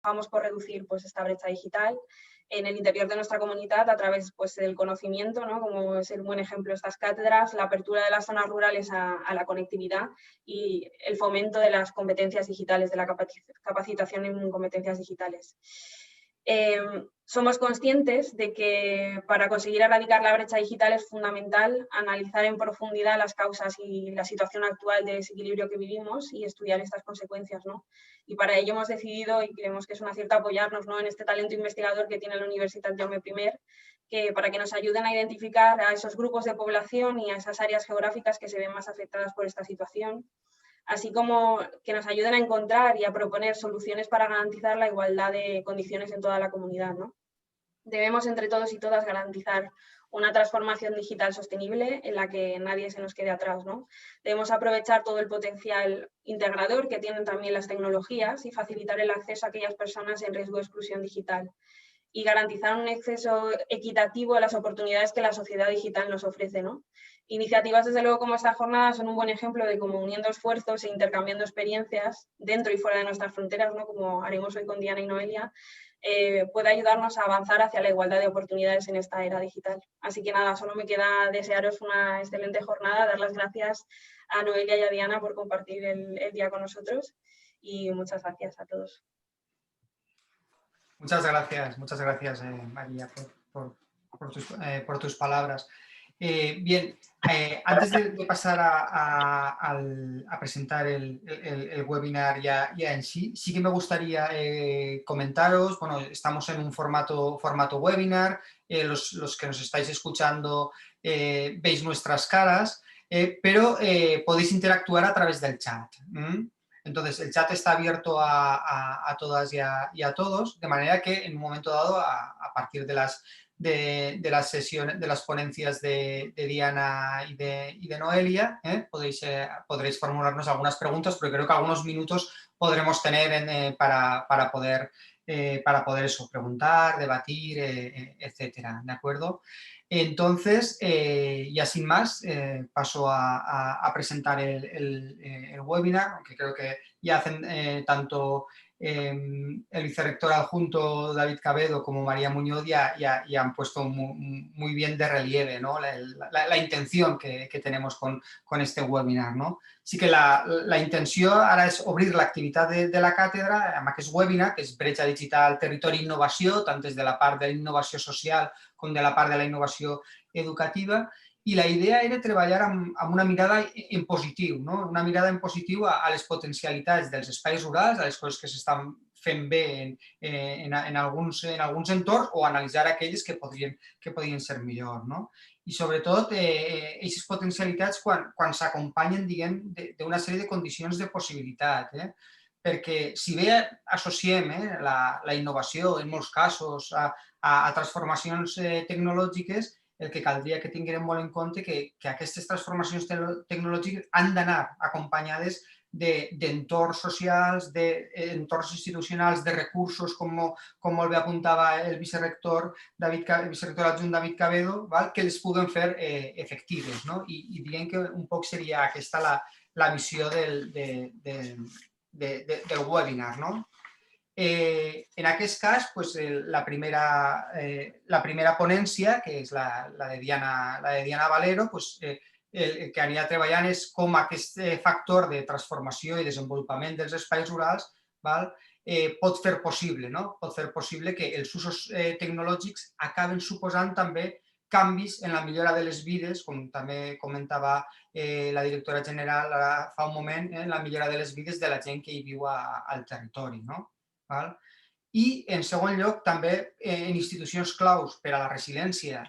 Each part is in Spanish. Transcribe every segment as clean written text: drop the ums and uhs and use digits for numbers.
trabajamos por reducir pues, esta brecha digital en el interior de nuestra comunidad a través pues, del conocimiento, ¿no? Como es el buen ejemplo estas cátedras, la apertura de las zonas rurales a la conectividad y el fomento de las competencias digitales, de la capacitación en competencias digitales. Somos conscientes de que para conseguir erradicar la brecha digital es fundamental analizar en profundidad las causas y la situación actual de desequilibrio que vivimos y estudiar estas consecuencias, ¿no? Y para ello hemos decidido, y creemos que es un acierto apoyarnos, ¿no?, en este talento investigador que tiene la Universitat Jaume I, que para que nos ayuden a identificar a esos grupos de población y a esas áreas geográficas que se ven más afectadas por esta situación, así como que nos ayuden a encontrar y a proponer soluciones para garantizar la igualdad de condiciones en toda la comunidad, ¿no? Debemos entre todos y todas garantizar una transformación digital sostenible en la que nadie se nos quede atrás, ¿no? Debemos aprovechar todo el potencial integrador que tienen también las tecnologías y facilitar el acceso a aquellas personas en riesgo de exclusión digital y garantizar un acceso equitativo a las oportunidades que la sociedad digital nos ofrece, ¿no? Iniciativas, desde luego, como esta jornada son un buen ejemplo de cómo uniendo esfuerzos e intercambiando experiencias dentro y fuera de nuestras fronteras, ¿no?, como haremos hoy con Diana y Noelia, puede ayudarnos a avanzar hacia la igualdad de oportunidades en esta era digital. Así que nada, solo me queda desearos una excelente jornada, dar las gracias a Noelia y a Diana por compartir el día con nosotros y muchas gracias a todos. Muchas gracias María, por tus palabras. Bien, antes de pasar a presentar el webinar ya en sí, sí que me gustaría comentaros, bueno, estamos en un formato webinar, los que nos estáis escuchando veis nuestras caras, pero podéis interactuar a través del chat. Entonces, el chat está abierto a todas y a todos, de manera que en un momento dado, a partir de las sesiones, de las ponencias de Diana y de Noelia, podréis formularnos algunas preguntas, porque creo que algunos minutos podremos tener para poder eso, preguntar, debatir, etcétera, ¿de acuerdo? Entonces, ya sin más, paso a presentar el webinar, aunque creo que ya hacen tanto el vicerrector adjunto David Cabedo como María Muñoz ya han puesto muy bien de relieve, ¿no?, la intención que tenemos con este webinar, ¿no? Sí que la intenció ara és obrir l'activitat de la càtedra amb aquest webinar, que és Bretxa Digital, Territori i Innovació, tant des de la part de la innovació social com de la part de la innovació educativa, i la idea era treballar amb una mirada en positiu, no? Una mirada en positiu a les potencialitats dels espais rurals, a les coses que s'estan fent bé en alguns entorns o analitzar aquelles que podrien ser millor, no? I sobretot, aquestes potencialitats quan s'acompanyen, diguem, d'una sèrie de condicions de possibilitat, perquè si bé associem la innovació, en molts casos, a transformacions tecnològiques, el que caldria que tinguem molt en compte que aquestes transformacions tecnològiques han d'anar acompanyades d'entorns socials, d'entorns institucionals, de recursos, com molt bé apuntava el vicerrector adjunt David Cabedo, que les puguen fer efectives, no? I diguem que un poc seria aquesta la visió del webinar, no? En aquest cas, pues, la primera ponència, que és la de Diana Valero, pues, el que anirà treballant és com aquest factor de transformació i desenvolupament dels espais rurals pot fer possible, no? Pot fer possible que els usos tecnològics acaben suposant també canvis en la millora de les vides, com també comentava la directora general fa un moment, en la millora de les vides de la gent que hi viu al territori, no? I, en segon lloc, també en institucions claus per a la resiliència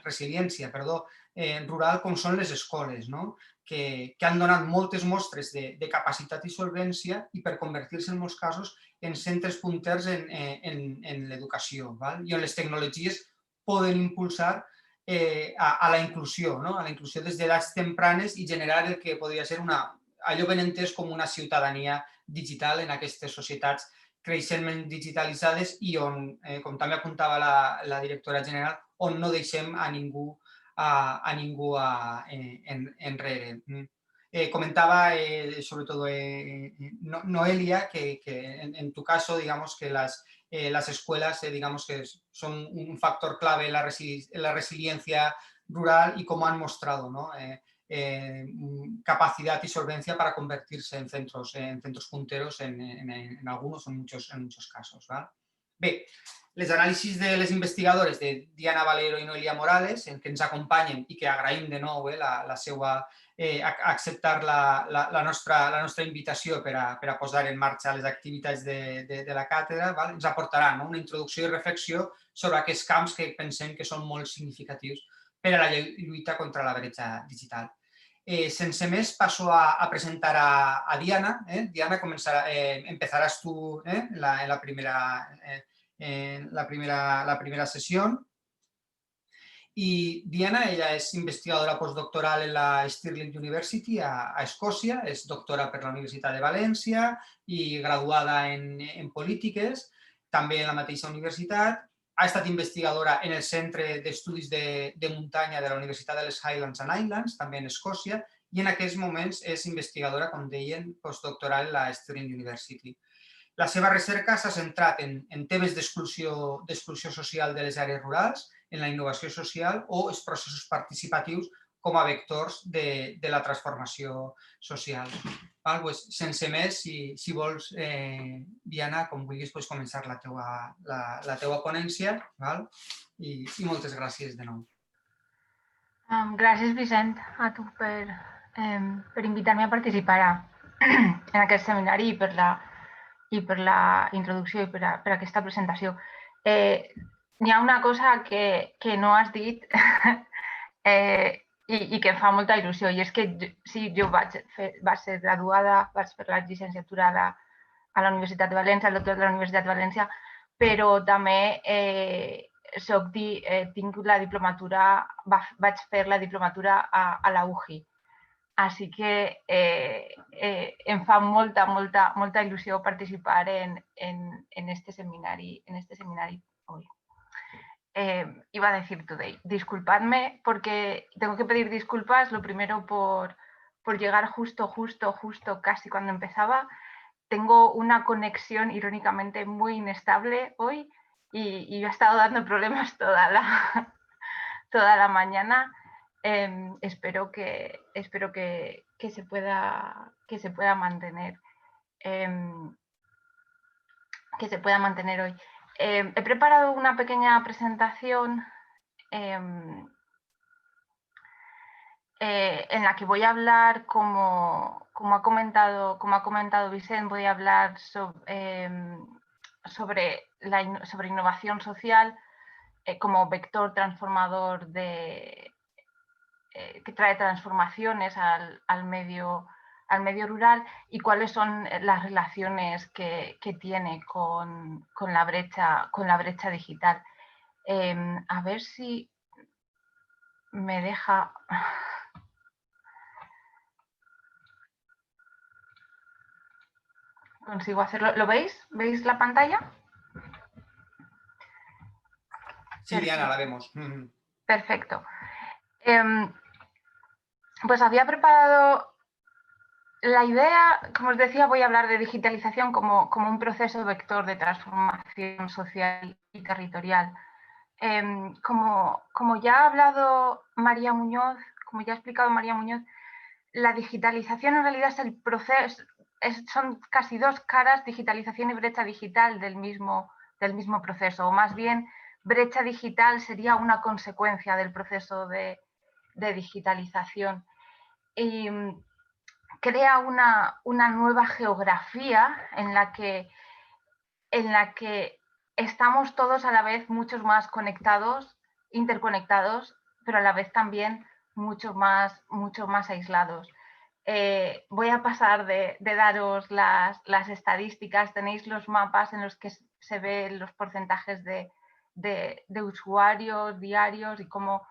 rural, com són les escoles, no? Que han donat moltes mostres de capacitat i solvència i per convertir-se en molts casos en centres punters en l'educació, i on les tecnologies poden impulsar a la inclusió, no? A la inclusió des d'edats tempranes i generar el que podria ser allò ben entès com una ciutadania digital en aquestes societats creixentment digitalitzades i on, com també apuntava la directora general, on no deixem a ningú enrere. Comentaba sobre todo Noelia que en tu caso, digamos que las escuelas, digamos que son un factor clave en la resiliencia rural y cómo han mostrado, ¿no? Capacidad y solvencia para convertirse en centros punteros en algunos o en muchos casos. ¿Vale? Bé, les anàlisis de les investigadores de Diana Valero i Noelia Morales, que ens acompanyen i que agraïm de nou la seva acceptar la nostra invitació per a posar en marxa les activitats de la càtedra, val? Ens aportaran una introducció i reflexió sobre aquests camps que pensem que són molt significatius per a la lluita contra la bretxa digital. Sense més, passo a presentar a Diana. Diana, empezaràs tu la primera sesión. Y Diana, ella es investigadora postdoctoral en la Stirling University a Escòcia, és doctora per la Universitat de València i graduada en polítiques, també en la mateixa universitat. Ha estat investigadora en el Centre d'Estudis de Muntanya de la Universitat de les Highlands and Islands, també en Escòcia, i en aquests moments és investigadora, com deien, postdoctoral en la Stirling University. La seva recerca s'ha centrat en temes d'exclusió social de les àrees rurals, en la innovació social o els processos participatius com a vectors de la transformació social. Pues, sense més, si vols, Diana, com vulguis, pots començar la teua ponència, i moltes gràcies de nou. Gràcies, Vicent, a tu per invitar-me a participar en aquest seminari i per la introducció i per aquesta presentació. N'hi ha una cosa que no has dit i que em fa molta il·lusió, i és que sí, jo vaig ser graduada, vaig fer la llicenciatura a la Universitat de València, el doctorat de la Universitat de València, però també tinc la diplomatura, vaig fer la diplomatura a la UGI. Així que em fa molta il·lusió participar en este seminari hoy. Iba a decir today. Disculpadme porque tengo que pedir disculpas, lo primero por llegar justo, casi cuando empezaba. Tengo una conexión irónicamente muy inestable hoy y me ha estado dando problemas toda la mañana. Espero que se pueda mantener hoy. He preparado una pequeña presentación en la que voy a hablar, como ha comentado Vicent, voy a hablar sobre innovación social como vector transformador que trae transformaciones al medio rural y cuáles son las relaciones que tiene con la brecha digital. A ver si me deja... ¿Consigo hacerlo? ¿Lo veis? ¿Veis la pantalla? Sí, Diana, la vemos. Perfecto. Pues había preparado la idea, como os decía, voy a hablar de digitalización como un proceso vector de transformación social y territorial. Como ya ha hablado María Muñoz, como ya ha explicado María Muñoz, la digitalización en realidad es el proceso, son casi dos caras, digitalización y brecha digital del mismo proceso, o más bien brecha digital sería una consecuencia del proceso de digitalización. Y crea una nueva geografía en la que estamos todos a la vez muchos más conectados, interconectados, pero a la vez también mucho más aislados. Voy a pasar de daros las estadísticas. Tenéis los mapas en los que se ven los porcentajes de usuarios diarios y cómo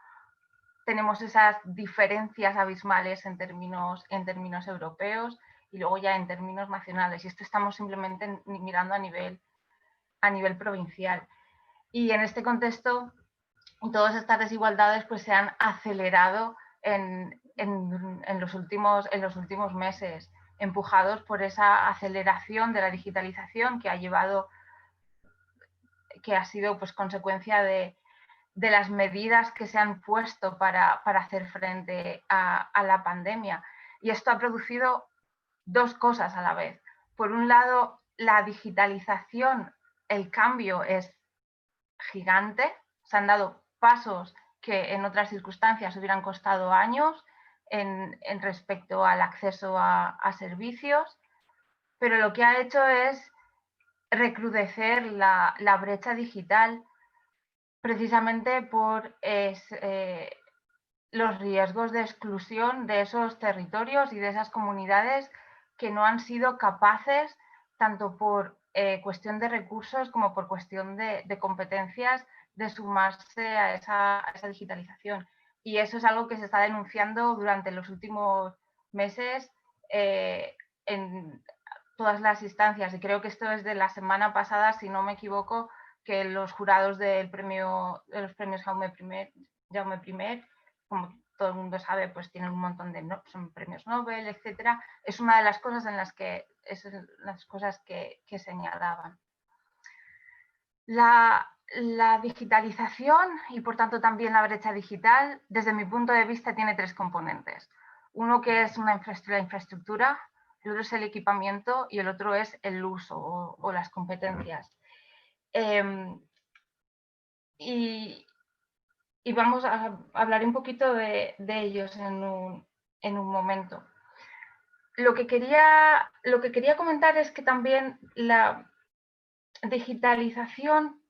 tenemos esas diferencias abismales en términos europeos y luego ya en términos nacionales. Y esto estamos simplemente mirando a nivel provincial. Y en este contexto, todas estas desigualdades pues, se han acelerado en los últimos meses, empujados por esa aceleración de la digitalización que ha llevado que ha sido pues, consecuencia de las medidas que se han puesto para hacer frente a la pandemia. Y esto ha producido dos cosas a la vez. Por un lado, la digitalización, el cambio es gigante, se han dado pasos que en otras circunstancias hubieran costado años en respecto al acceso a servicios, pero lo que ha hecho es recrudecer la brecha digital precisamente por los riesgos de exclusión de esos territorios y de esas comunidades que no han sido capaces, tanto por cuestión de recursos como por cuestión de competencias, de sumarse a esa digitalización. Y eso es algo que se está denunciando durante los últimos meses en todas las instancias. Y creo que esto es de la semana pasada, si no me equivoco, que los jurados de los premios Jaume I, como todo el mundo sabe, pues tienen un montón de son premios Nobel, etcétera. Es una de las cosas en las que señalaban. La digitalización y por tanto también la brecha digital, desde mi punto de vista, tiene tres componentes. Uno que es la infraestructura, el otro es el equipamiento y el otro es el uso o las competencias. Y vamos a hablar un poquito de ellos en un momento. Lo que quería comentar es que también la digitalización,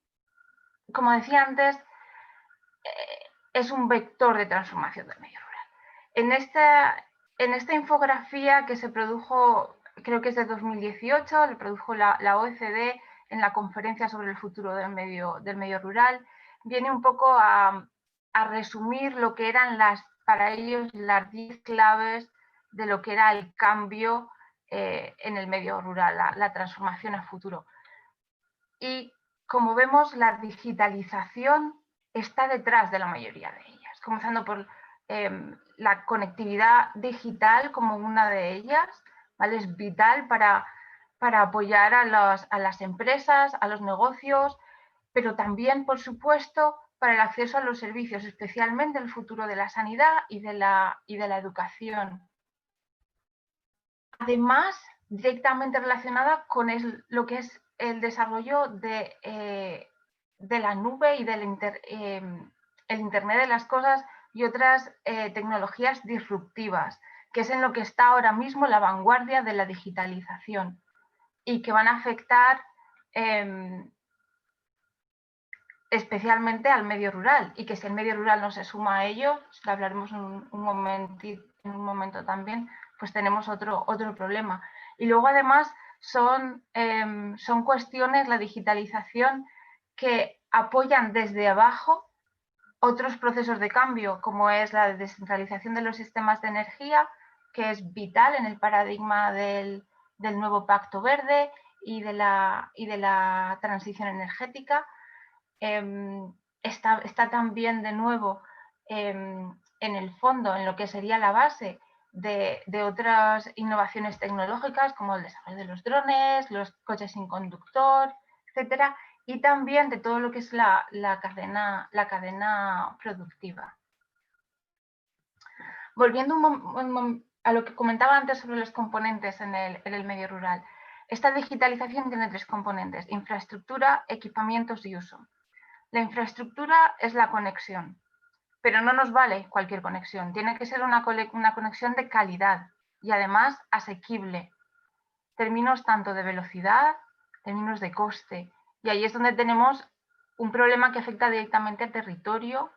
como decía antes, es un vector de transformación del medio rural. En esta infografía que se produjo, creo que es de 2018, lo produjo la OECD en la conferencia sobre el futuro del medio rural, viene un poco a resumir lo que eran para ellos las 10 claves de lo que era el cambio en el medio rural, la transformación a futuro. Y como vemos, la digitalización está detrás de la mayoría de ellas, comenzando por la conectividad digital como una de ellas, ¿vale? Es vital para apoyar a las empresas, a los negocios, pero también, por supuesto, para el acceso a los servicios, especialmente el futuro de la sanidad y de la educación. Además, directamente relacionada con lo que es el desarrollo de la nube y del el Internet de las cosas y otras tecnologías disruptivas, que es en lo que está ahora mismo la vanguardia de la digitalización y que van a afectar especialmente al medio rural, y que si el medio rural no se suma a ello, lo hablaremos en un momento también, pues tenemos otro problema. Y luego además son cuestiones, la digitalización, que apoyan desde abajo otros procesos de cambio, como es la descentralización de los sistemas de energía, que es vital en el paradigma del nuevo Pacto Verde y de la transición energética. Está también de nuevo en el fondo, en lo que sería la base de otras innovaciones tecnológicas como el desarrollo de los drones, los coches sin conductor, etcétera, y también de todo lo que es la cadena productiva. Volviendo a lo que comentaba antes sobre los componentes en el medio rural, esta digitalización tiene tres componentes: infraestructura, equipamientos y uso. La infraestructura es la conexión, pero no nos vale cualquier conexión. Tiene que ser una conexión de calidad y además asequible. Términos tanto de velocidad, términos de coste. Y ahí es donde tenemos un problema que afecta directamente al territorio,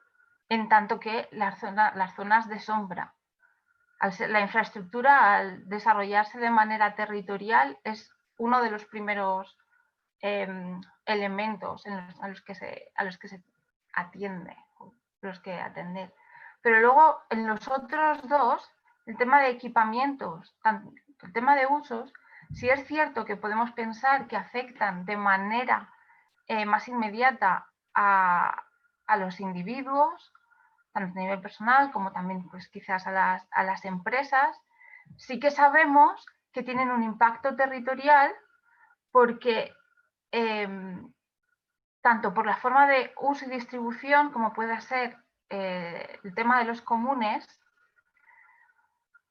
en tanto que las zonas de sombra. La infraestructura, al desarrollarse de manera territorial, es uno de los primeros elementos a los que se atiende, los que atender. Pero luego en los otros dos, el tema de equipamientos, el tema de usos, sí es cierto que podemos pensar que afectan de manera más inmediata a los individuos, tanto a nivel personal como también pues, quizás a las empresas. Sí que sabemos que tienen un impacto territorial porque tanto por la forma de uso y distribución como pueda ser el tema de los comunes,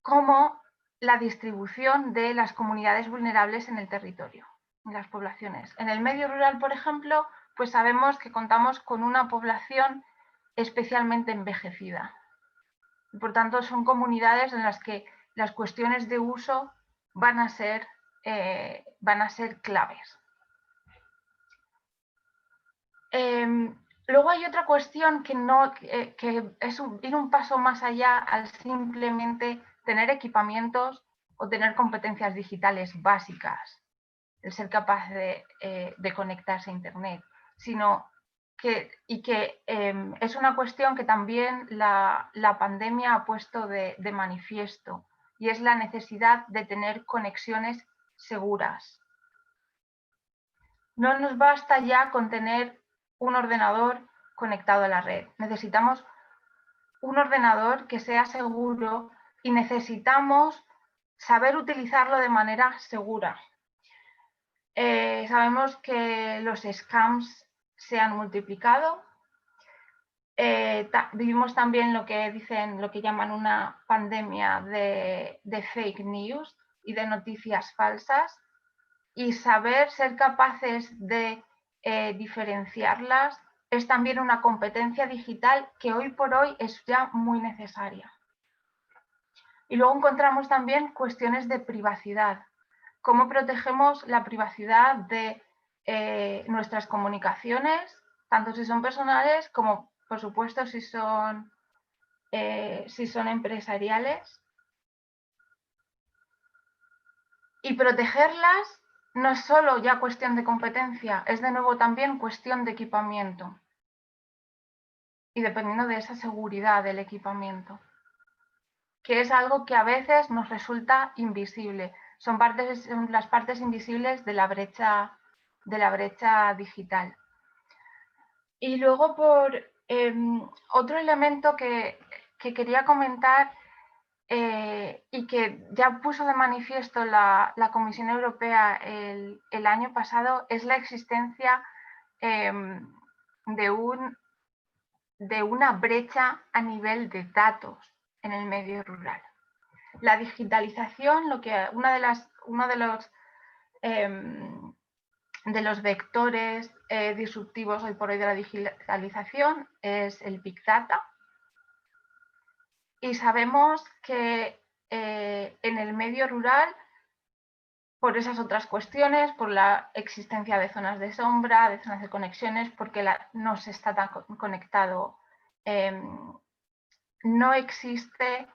como la distribución de las comunidades vulnerables en el territorio, en las poblaciones. En el medio rural, por ejemplo, pues sabemos que contamos con una población especialmente envejecida. Por tanto, son comunidades en las que las cuestiones de uso van a ser claves. Luego hay otra cuestión que es ir un paso más allá al simplemente tener equipamientos o tener competencias digitales básicas, el ser capaz de conectarse a Internet, sino que es una cuestión que también la pandemia ha puesto de manifiesto, y es la necesidad de tener conexiones seguras. No nos basta ya con tener un ordenador conectado a la red. Necesitamos un ordenador que sea seguro y necesitamos saber utilizarlo de manera segura. Sabemos que los scams se han multiplicado. Vivimos también lo que llaman una pandemia de fake news y de noticias falsas, y saber ser capaces de diferenciarlas es también una competencia digital que hoy por hoy es ya muy necesaria. Y luego encontramos también cuestiones de privacidad. ¿Cómo protegemos la privacidad de nuestras comunicaciones, tanto si son personales como, por supuesto, si son empresariales? Y protegerlas no es solo ya cuestión de competencia, es de nuevo también cuestión de equipamiento. Y dependiendo de esa seguridad del equipamiento, que es algo que a veces nos resulta invisible. Son las partes invisibles de la brecha digital. Y luego, otro elemento que quería comentar y que ya puso de manifiesto la Comisión Europea el año pasado, es la existencia de una brecha a nivel de datos en el medio rural. La digitalización, uno de los vectores disruptivos hoy por hoy de la digitalización es el Big Data. Y sabemos que en el medio rural, por esas otras cuestiones, por la existencia de zonas de sombra, de zonas de conexiones, porque no se está tan conectado, no existe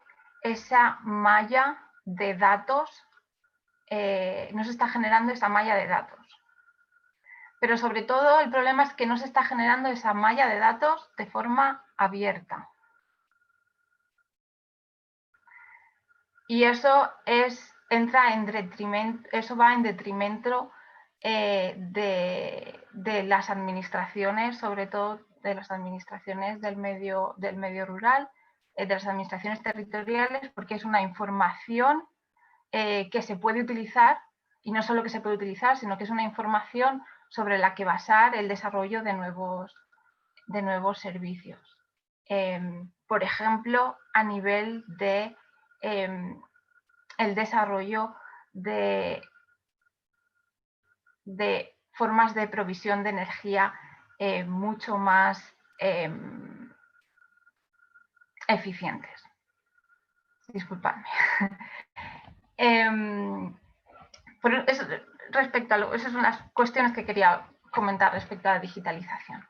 esa malla de datos, no se está generando esa malla de datos. Pero sobre todo el problema es que no se está generando esa malla de datos de forma abierta. Y eso va en detrimento de las administraciones, sobre todo de las administraciones del medio rural, de las administraciones territoriales, porque es una información que se puede utilizar, y no solo que se puede utilizar, sino que es una información sobre la que basar el desarrollo de nuevos servicios. Por ejemplo, a nivel de el desarrollo de formas de provisión de energía mucho más eficientes. Disculpadme. Esas son las cuestiones que quería comentar respecto a la digitalización.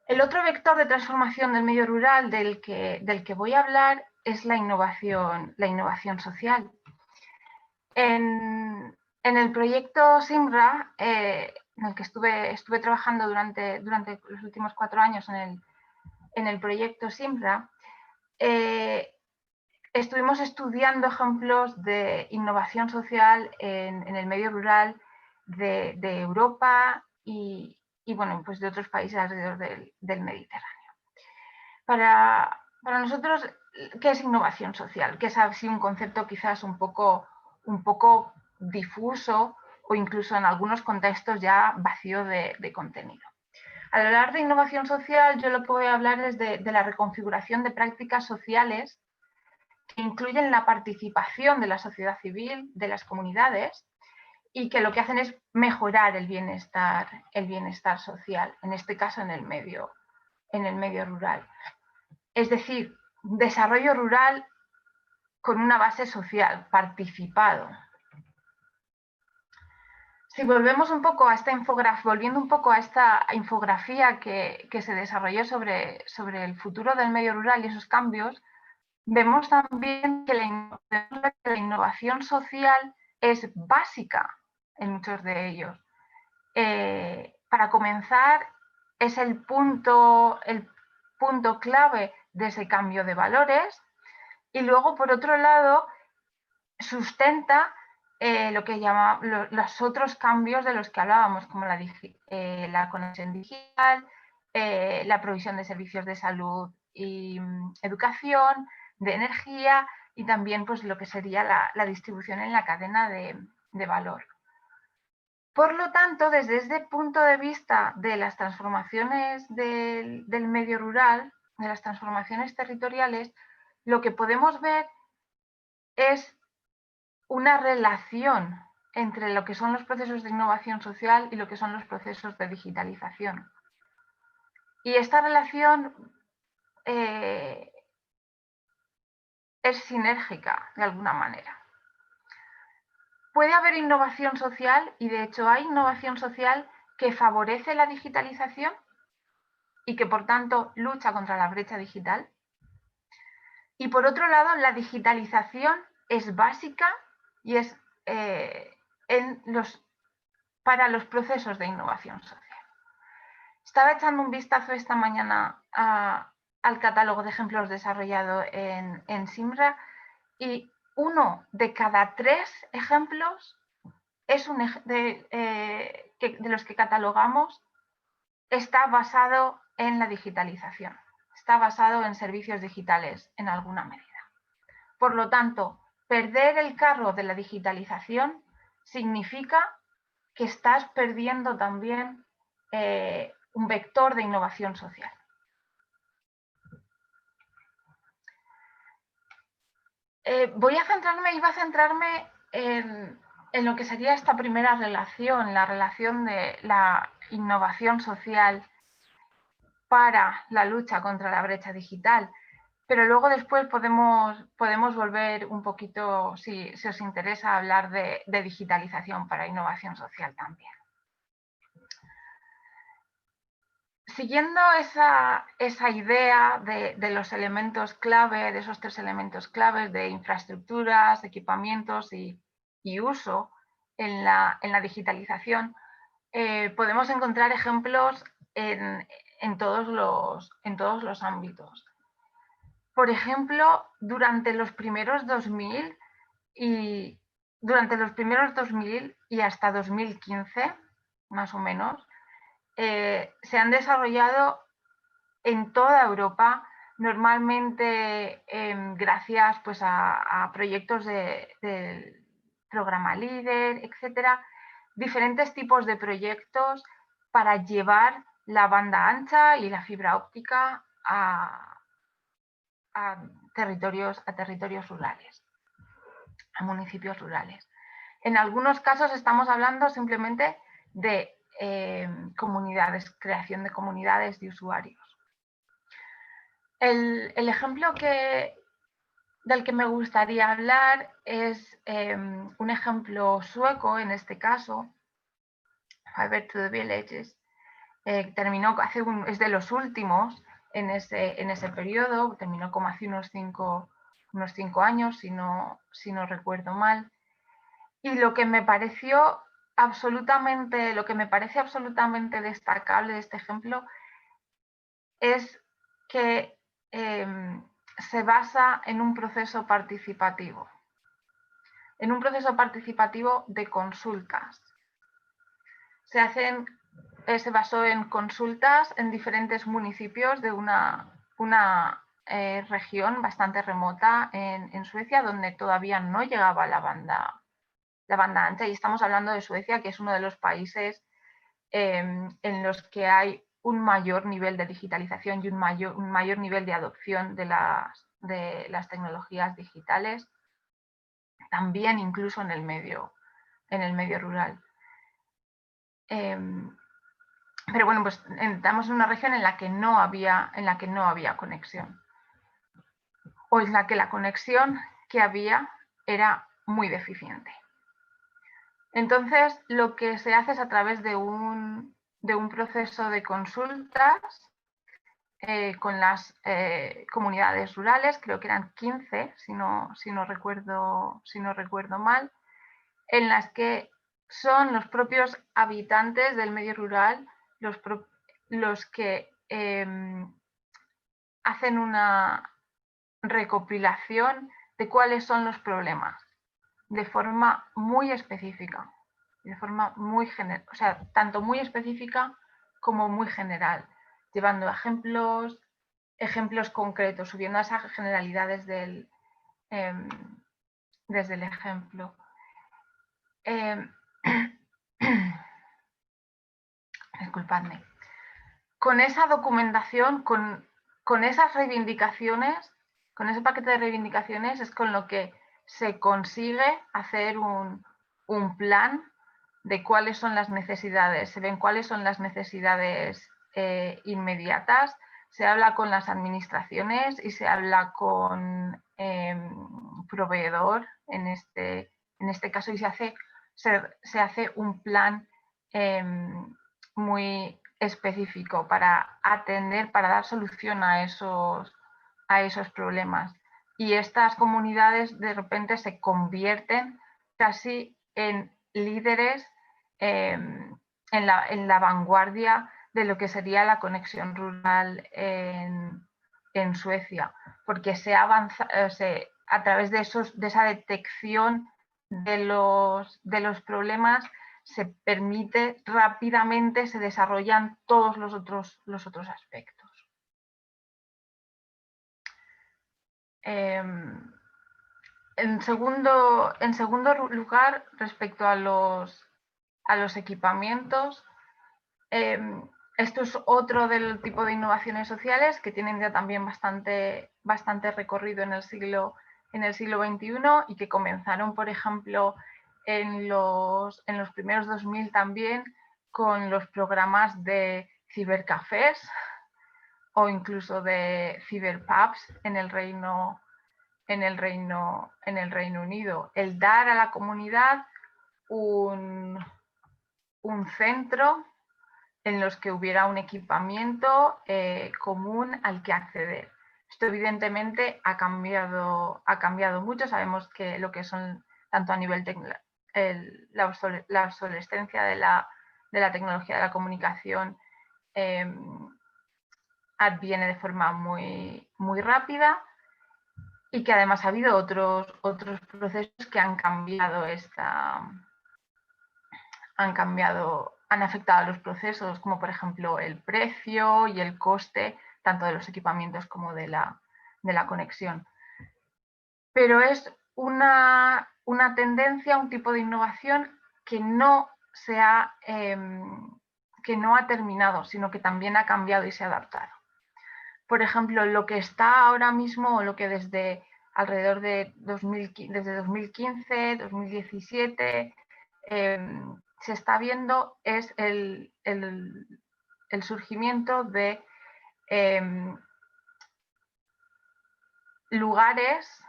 El otro vector de transformación del medio rural del que voy a hablar es la innovación social. En el proyecto SIMRA, en el que estuve trabajando durante los últimos 4 años en el proyecto SIMRA, estuvimos estudiando ejemplos de innovación social en el medio rural de Europa y bueno, pues de otros países alrededor del Mediterráneo. Para nosotros, ¿qué es innovación social? Que es así un concepto quizás un poco difuso o incluso en algunos contextos ya vacío de contenido. Al hablar de innovación social, yo lo que voy a hablar es de la reconfiguración de prácticas sociales que incluyen la participación de la sociedad civil, de las comunidades, y que lo que hacen es mejorar el bienestar social, en este caso en el medio rural. Es decir, desarrollo rural con una base social, participado. Si volvemos un poco a esta infografía que se desarrolló sobre el futuro del medio rural y esos cambios, vemos también que la innovación social es básica en muchos de ellos. Para comenzar, es el punto clave de ese cambio de valores, y luego, por otro lado, sustenta lo que los otros cambios de los que hablábamos, como la conexión digital, la provisión de servicios de salud y educación, de energía, y también pues, lo que sería la distribución en la cadena de valor. Por lo tanto, desde este punto de vista de las transformaciones del medio rural, de las transformaciones territoriales, lo que podemos ver es una relación entre lo que son los procesos de innovación social y lo que son los procesos de digitalización. Y esta relación es sinérgica, de alguna manera. Puede haber innovación social, y de hecho hay innovación social que favorece la digitalización y que por tanto lucha contra la brecha digital. Y por otro lado, la digitalización es básica y es para los procesos de innovación social. Estaba echando un vistazo esta mañana al catálogo de ejemplos desarrollado en Simra, y 1 de cada 3 ejemplos de los que catalogamos está basado en la digitalización, está basado en servicios digitales en alguna medida. Por lo tanto, perder el carro de la digitalización significa que estás perdiendo también un vector de innovación social. Iba a centrarme en lo que sería esta primera relación, la relación de la innovación social para la lucha contra la brecha digital. Pero luego después podemos volver un poquito, si os interesa, a hablar de digitalización para innovación social también. Siguiendo esa idea de los elementos clave, de esos 3 elementos claves de infraestructuras, equipamientos y uso en la digitalización, podemos encontrar ejemplos en todos los ámbitos. Por ejemplo, durante los primeros 2000 y hasta 2015, más o menos, se han desarrollado en toda Europa, normalmente gracias pues, a proyectos del programa LEADER, etcétera, diferentes tipos de proyectos para llevar la banda ancha y la fibra óptica a territorios rurales, a municipios rurales. En algunos casos estamos hablando simplemente de creación de comunidades de usuarios. El ejemplo del que me gustaría hablar es un ejemplo sueco, en este caso, Fiber to the Villages. Es de los últimos en ese periodo, terminó como hace unos 5 años, si no recuerdo mal. Y lo que me parece absolutamente destacable de este ejemplo es que se basa en un proceso participativo, de consultas. Se basó en consultas en diferentes municipios de una región bastante remota en Suecia, donde todavía no llegaba la banda banda ancha, y estamos hablando de Suecia, que es uno de los países en los que hay un mayor nivel de digitalización y un mayor nivel de adopción de las tecnologías digitales, también incluso en el medio rural. Pero bueno, pues estamos en una región en la que no había conexión, o en la que la conexión que había era muy deficiente. Entonces, lo que se hace es a través de un proceso de consultas con las comunidades rurales, creo que eran 15, si no recuerdo mal, en las que son los propios habitantes del medio rural los que hacen una recopilación de cuáles son los problemas de forma muy específica, de forma muy general, o sea, tanto muy específica como muy general, llevando ejemplos concretos, subiendo a esas generalidades desde el ejemplo. Disculpadme. Con esa documentación, con esas reivindicaciones, con ese paquete de reivindicaciones es con lo que se consigue hacer un plan de cuáles son las necesidades, se ven cuáles son las necesidades inmediatas, se habla con las administraciones y se habla con proveedor en este caso, y se hace un plan muy específico para atender, para dar solución a esos problemas. Y estas comunidades de repente se convierten casi en líderes en la vanguardia de lo que sería la conexión rural en Suecia, porque se avanza a través de esa detección de los problemas, se permite rápidamente, se desarrollan todos los otros aspectos. En segundo lugar, respecto a los equipamientos, esto es otro del tipo de innovaciones sociales que tienen ya también bastante recorrido en el siglo XXI y que comenzaron, por ejemplo, en los primeros 2000 también con los programas de cibercafés o incluso de ciberpubs en el Reino Unido. El dar a la comunidad un centro en los que hubiera un equipamiento común al que acceder. Esto evidentemente ha cambiado mucho. Sabemos que lo que son, tanto a nivel la obsolescencia de la tecnología de la comunicación adviene de forma muy rápida, y que además ha habido otros procesos que han afectado a los procesos, como por ejemplo el precio y el coste tanto de los equipamientos como de la conexión. Pero es una tendencia, un tipo de innovación que no ha terminado, sino que también ha cambiado y se ha adaptado. Por ejemplo, lo que está ahora mismo, o lo que desde alrededor de 2015, 2017, se está viendo es el surgimiento de lugares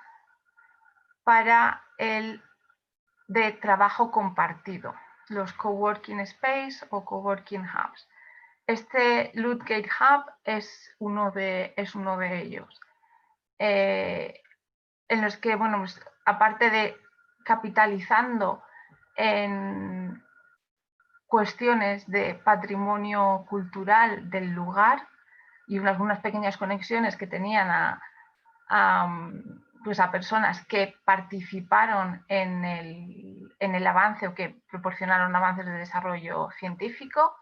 de trabajo compartido, los coworking space o coworking hubs. Este Ludgate Hub es uno de ellos, en los que, bueno, pues, aparte de capitalizando en cuestiones de patrimonio cultural del lugar y algunas pequeñas conexiones que tenían a personas que participaron en el avance o que proporcionaron avances de desarrollo científico,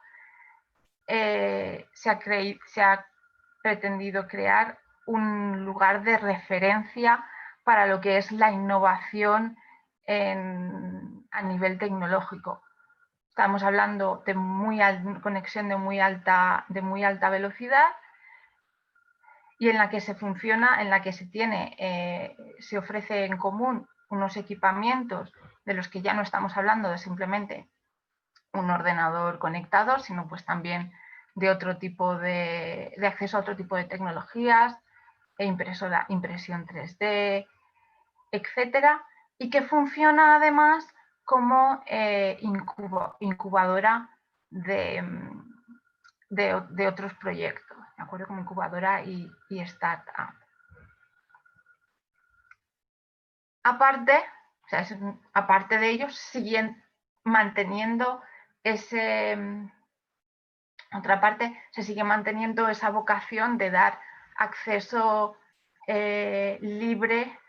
se ha pretendido crear un lugar de referencia para lo que es la innovación en tecnológico. Estamos hablando de conexión de muy alta velocidad y en la que se funciona, en la que se ofrece en común unos equipamientos de los que ya no estamos hablando de simplemente un ordenador conectado, sino pues también de otro tipo de acceso a otro tipo de tecnologías, impresión 3D, etcétera, y que funciona además como incubadora de otros proyectos, ¿de acuerdo? Como incubadora y startup. Aparte de ellos, siguen manteniendo se sigue manteniendo esa vocación de dar acceso libre,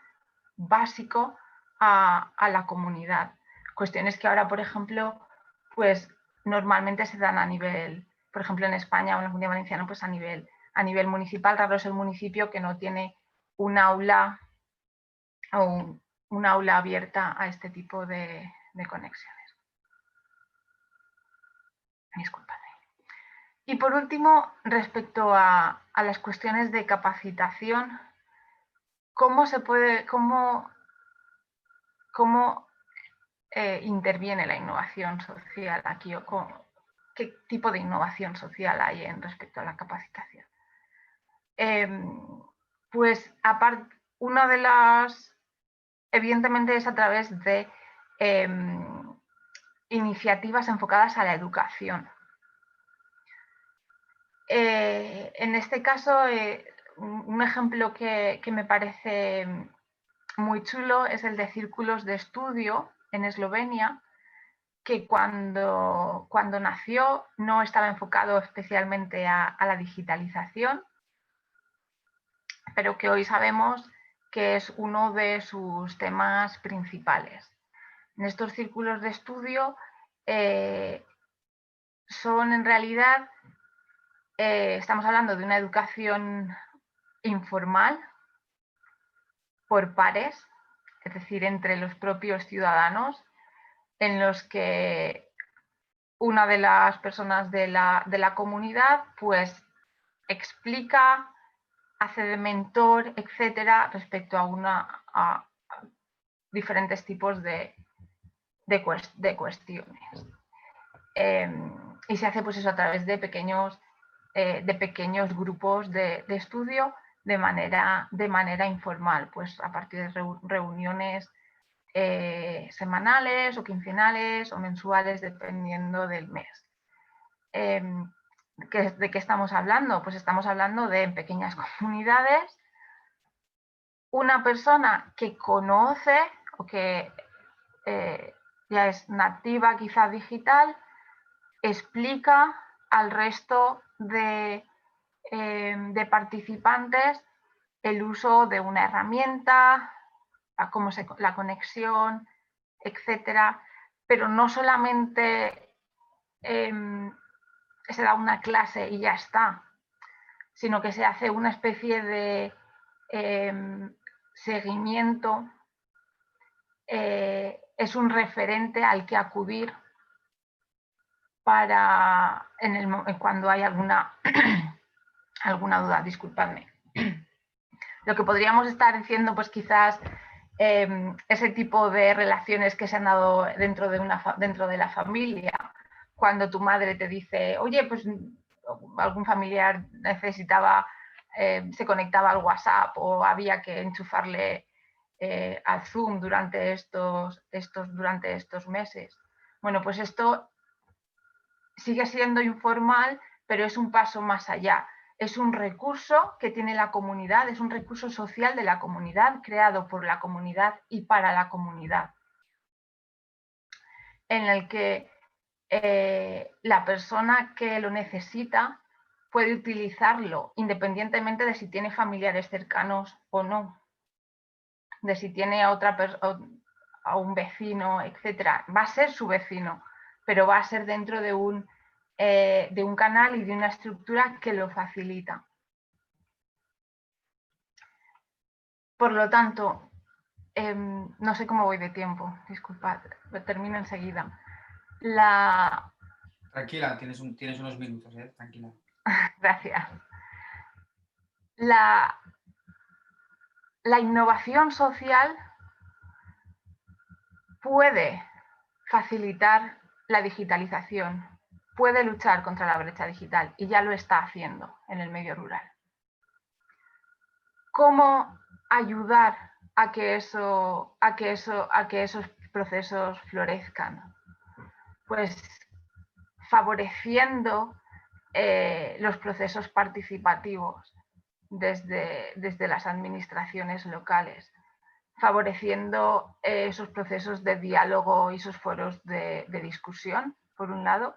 básico a la comunidad. Cuestiones que ahora, por ejemplo, pues normalmente se dan a nivel, por ejemplo, en España o en la Comunidad Valenciana, pues a nivel municipal. Raro es el municipio que no tiene un aula o un aula abierta a este tipo de conexiones. Disculpadme. Y por último, respecto a las cuestiones de capacitación, ¿cómo interviene la innovación social aquí? ¿Qué tipo de innovación social hay respecto a la capacitación? Pues una de las, evidentemente, es a través de iniciativas enfocadas a la educación. En este caso, un ejemplo que me parece muy chulo es el de círculos de estudio en Eslovenia, que cuando nació no estaba enfocado especialmente a la digitalización, pero que hoy sabemos que es uno de sus temas principales. En estos círculos de estudio son en realidad, estamos hablando de una educación informal por pares, es decir, entre los propios ciudadanos, en los que una de las personas de la comunidad pues explica, hace de mentor, etcétera, respecto a diferentes tipos de cuestiones. Y se hace pues eso a través de pequeños grupos de estudio de manera informal, pues a partir de reuniones semanales o quincenales o mensuales, dependiendo del mes. ¿De qué estamos hablando? Pues estamos hablando de pequeñas comunidades, una persona que conoce o que ya es nativa quizá digital, explica al resto de participantes el uso de una herramienta, la conexión, etcétera, pero no solamente se da una clase y ya está, sino que se hace una especie de seguimiento, es un referente al que acudir cuando hay alguna duda, disculpadme. Lo que podríamos estar diciendo, pues quizás ese tipo de relaciones que se han dado dentro de la familia, cuando tu madre te dice, oye, pues algún familiar necesitaba, se conectaba al WhatsApp o había que enchufarle al Zoom durante estos meses. Bueno, pues esto sigue siendo informal, pero es un paso más allá. Es un recurso que tiene la comunidad, es un recurso social de la comunidad, creado por la comunidad y para la comunidad, en el que la persona que lo necesita puede utilizarlo independientemente de si tiene familiares cercanos o no, de si tiene a un vecino, etcétera. Va a ser su vecino, pero va a ser dentro de un canal y de una estructura que lo facilita. Por lo tanto, no sé cómo voy de tiempo, disculpad, termino enseguida. Tranquila, tienes unos minutos, tranquila. Gracias. La innovación social puede facilitar la digitalización, puede luchar contra la brecha digital y ya lo está haciendo en el medio rural. ¿Cómo ayudar a que esos procesos florezcan? Pues favoreciendo los procesos participativos desde las administraciones locales, favoreciendo esos procesos de diálogo y esos foros de discusión, por un lado,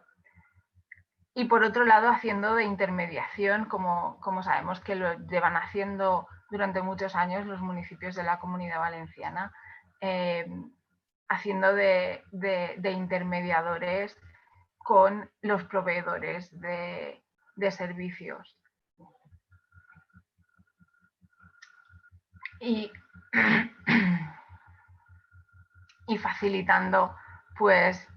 y por otro lado haciendo de intermediación, como sabemos que lo llevan haciendo durante muchos años los municipios de la Comunidad Valenciana, haciendo de intermediadores con los proveedores de servicios. Y facilitando pues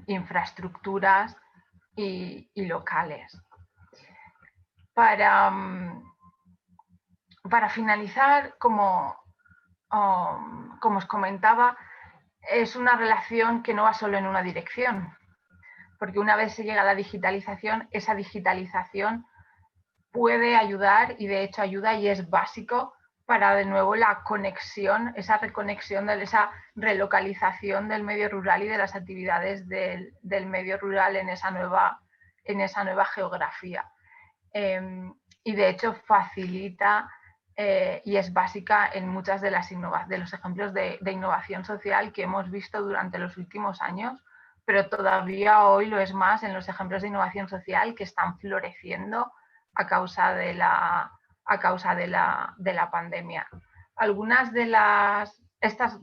infraestructuras y locales. Para finalizar, como os comentaba, es una relación que no va solo en una dirección, porque una vez se llega a la digitalización, esa digitalización puede ayudar, y de hecho ayuda y es básico para de nuevo la conexión, esa reconexión, esa relocalización del medio rural y de las actividades del medio rural en esa nueva geografía. Y de hecho facilita y es básica en muchas de los ejemplos de innovación social que hemos visto durante los últimos años, pero todavía hoy lo es más en los ejemplos de innovación social que están floreciendo a causa de la pandemia. Algunas de estas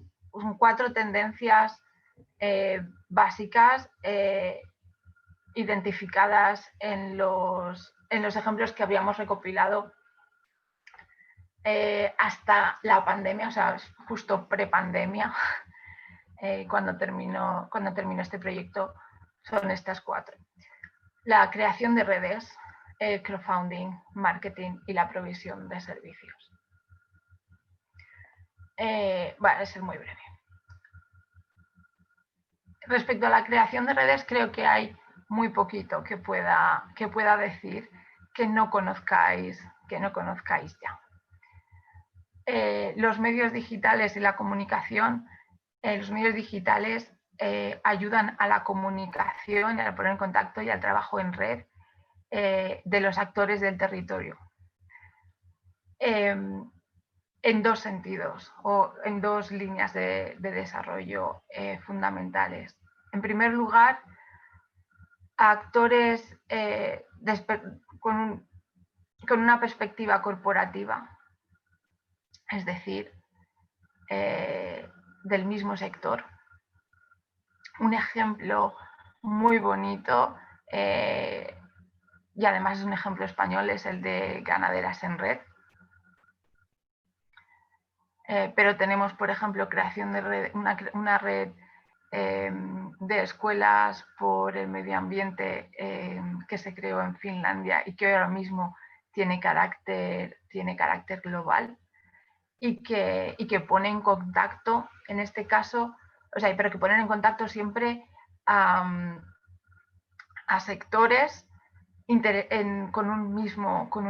4 tendencias básicas identificadas en los ejemplos que habíamos recopilado hasta la pandemia, o sea, justo prepandemia, cuando terminó este proyecto, son estas 4. La creación de redes, el crowdfunding, marketing y la provisión de servicios. Voy a ser muy breve. Respecto a la creación de redes, creo que hay muy poquito que pueda decir que no conozcáis ya. Los medios digitales y la comunicación, los medios digitales ayudan a la comunicación, a poner en contacto y al trabajo en red de los actores del territorio. En 2 sentidos o en 2 líneas de desarrollo fundamentales. En primer lugar, a actores con una perspectiva corporativa, es decir, del mismo sector. Un ejemplo muy bonito y además es un ejemplo español, es el de Ganaderas en Red. Pero tenemos, por ejemplo, creación de red, una red de escuelas por el medio ambiente que se creó en Finlandia y que ahora mismo tiene carácter global y que pone en contacto, en este caso, pero que ponen en contacto siempre a sectores con un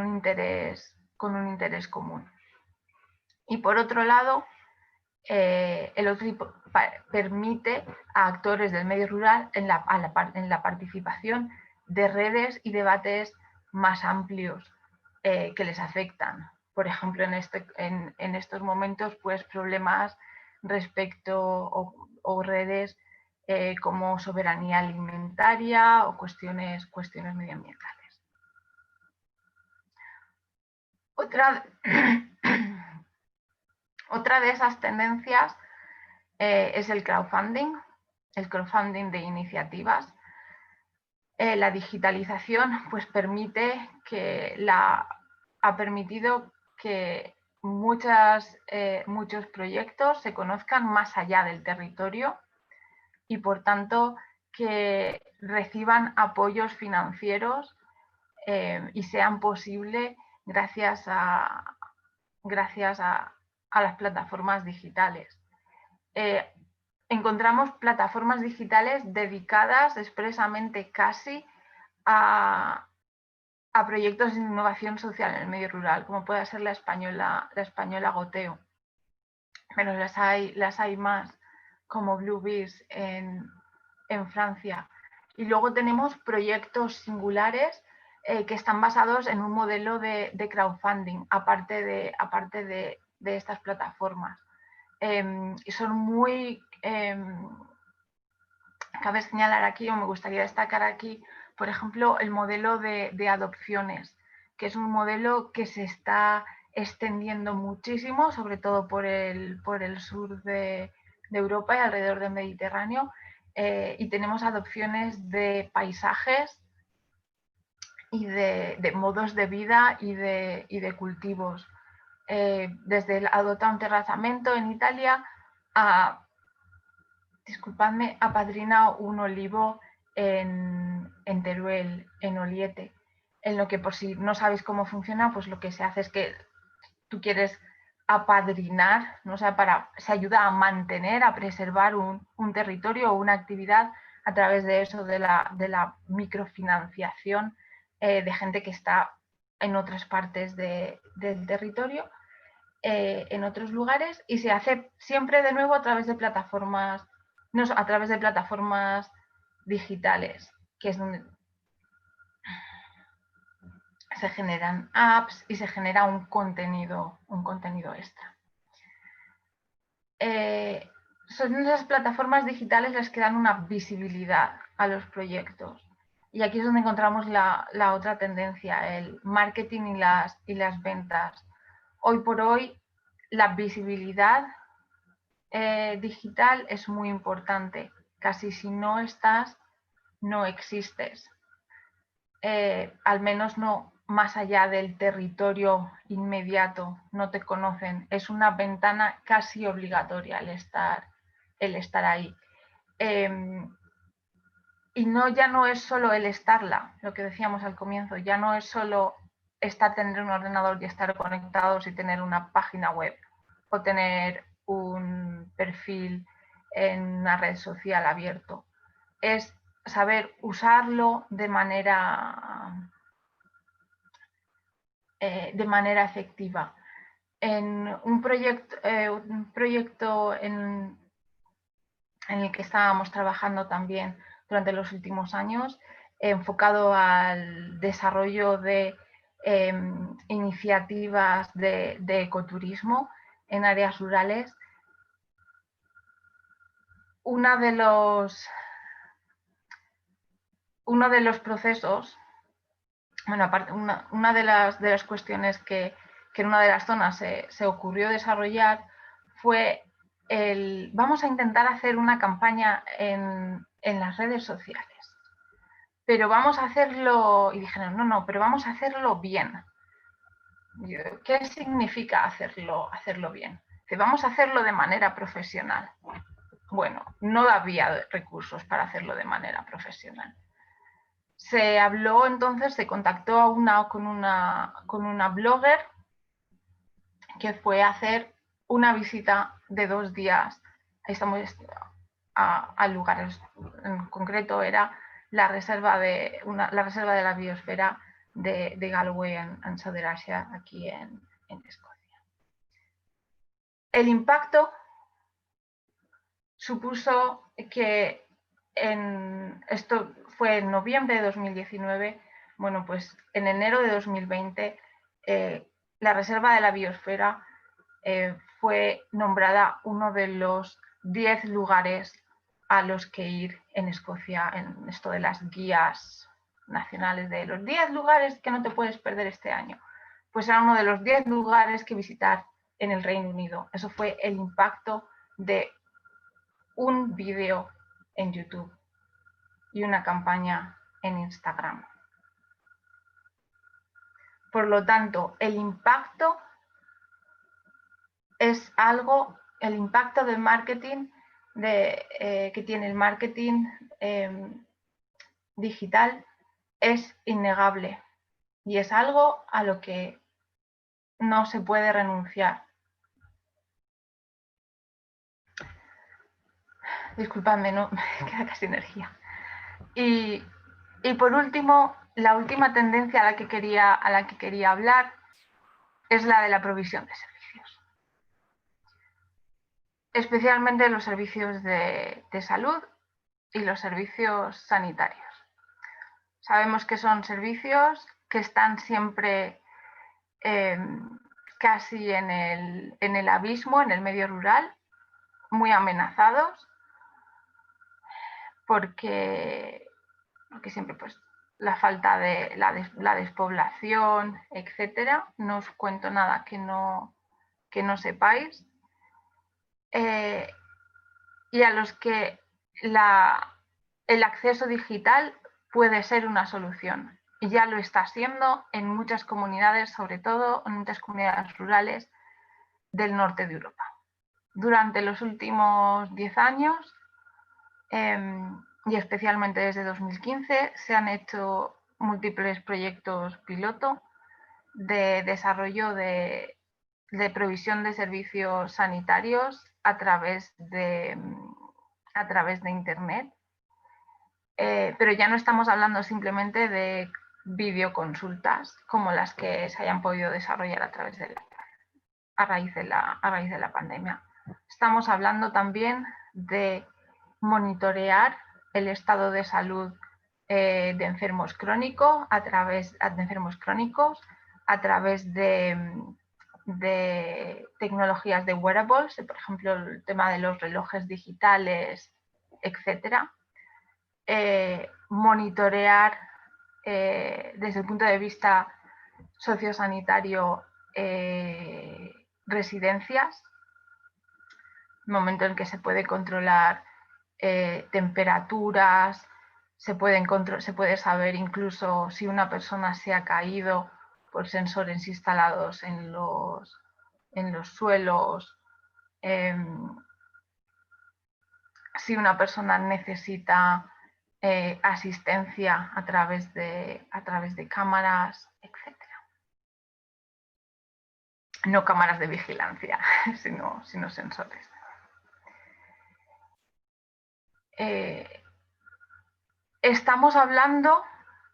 interés común. Y por otro lado, el otro permite a actores del medio rural en la participación de redes y debates más amplios que les afectan. Por ejemplo, en estos momentos, pues problemas respecto o redes como soberanía alimentaria o cuestiones medioambientales. Otra de esas tendencias es el crowdfunding de iniciativas. La digitalización pues, ha permitido que muchos proyectos se conozcan más allá del territorio y, por tanto, que reciban apoyos financieros y sean posibles gracias a las plataformas digitales. Encontramos plataformas digitales dedicadas expresamente casi a proyectos de innovación social en el medio rural, como puede ser la española Goteo. Pero las hay más, como Bluebees en Francia. Y luego tenemos proyectos singulares que están basados en un modelo de crowdfunding, aparte de estas plataformas. Y son muy... cabe señalar aquí, o me gustaría destacar aquí, por ejemplo, el modelo de adopciones, que es un modelo que se está extendiendo muchísimo, sobre todo por el sur de Europa y alrededor del Mediterráneo, y tenemos adopciones de paisajes y de modos de vida y de cultivos. Desde el adopta un terrazamiento en Italia a, disculpadme, apadrina un olivo en Teruel, en Oliete, en lo que, por si no sabéis cómo funciona, pues lo que se hace es que tú quieres apadrinar, ¿no? O sea, se ayuda a mantener, a preservar un territorio o una actividad a través de eso, de la microfinanciación de gente que está en otras partes del territorio, en otros lugares, y se hace siempre de nuevo a través de plataformas, no, a través de plataformas digitales, que es donde se generan apps y se genera un contenido extra. Son esas plataformas digitales las que dan una visibilidad a los proyectos. Y aquí es donde encontramos la otra tendencia, el marketing y las ventas. Hoy por hoy, la visibilidad digital es muy importante. Casi si no estás, no existes. Al menos no más allá del territorio inmediato, no te conocen. Es una ventana casi obligatoria el estar ahí. Y ya no es solo el estarla, lo que decíamos al comienzo, ya no es solo tener un ordenador y estar conectados y tener una página web o tener un perfil en una red social abierto. Es saber usarlo de manera efectiva. En un proyecto en el que estábamos trabajando también durante los últimos años, enfocado al desarrollo de iniciativas de ecoturismo en áreas rurales. Uno de los procesos, bueno, aparte, una de las cuestiones que en una de las zonas se ocurrió desarrollar fue vamos a intentar hacer una campaña en las redes sociales, pero vamos a hacerlo, y dijeron, no, pero vamos a hacerlo bien. ¿Qué significa hacerlo bien? Dice, vamos a hacerlo de manera profesional. Bueno, no había recursos para hacerlo de manera profesional. Se habló entonces, se contactó con una blogger que fue a hacer una visita de 2 días. A lugares, en concreto era la reserva de la biosfera de Galway en Southern aquí en Escocia. El impacto supuso que esto fue en noviembre de 2019, bueno, pues en enero de 2020 la reserva de la biosfera fue nombrada uno de los 10 lugares a los que ir en Escocia, en esto de las guías nacionales de los 10 lugares que no te puedes perder este año. Pues era uno de los 10 lugares que visitar en el Reino Unido. Eso fue el impacto de un vídeo en YouTube y una campaña en Instagram. Por lo tanto, el impacto es algo, el impacto del marketing, que tiene el marketing digital es innegable y es algo a lo que no se puede renunciar. Disculpadme, no me queda casi energía. Y por último, la última tendencia a la que quería hablar es la de la provisión de servicios. Especialmente los servicios de salud y los servicios sanitarios. Sabemos que son servicios que están siempre casi en el abismo, en el medio rural, muy amenazados, porque siempre pues la falta de la despoblación, etcétera. No os cuento nada que no sepáis. Y a los que el acceso digital puede ser una solución. Y ya lo está siendo en muchas comunidades, sobre todo en muchas comunidades rurales del norte de Europa. Durante los últimos 10 años, y especialmente desde 2015, se han hecho múltiples proyectos piloto de desarrollo de provisión de servicios sanitarios a través de Internet. Pero ya no estamos hablando simplemente de videoconsultas como las que se hayan podido desarrollar a raíz de la pandemia. Estamos hablando también de monitorear el estado de salud de enfermos crónicos a través de tecnologías de wearables, por ejemplo, el tema de los relojes digitales, etcétera. Monitorear desde el punto de vista sociosanitario residencias, momento en que se puede controlar temperaturas, se puede saber incluso si una persona se ha caído por sensores instalados en los suelos, si una persona necesita asistencia a través de cámaras, etc. No cámaras de vigilancia, sino sensores. Estamos hablando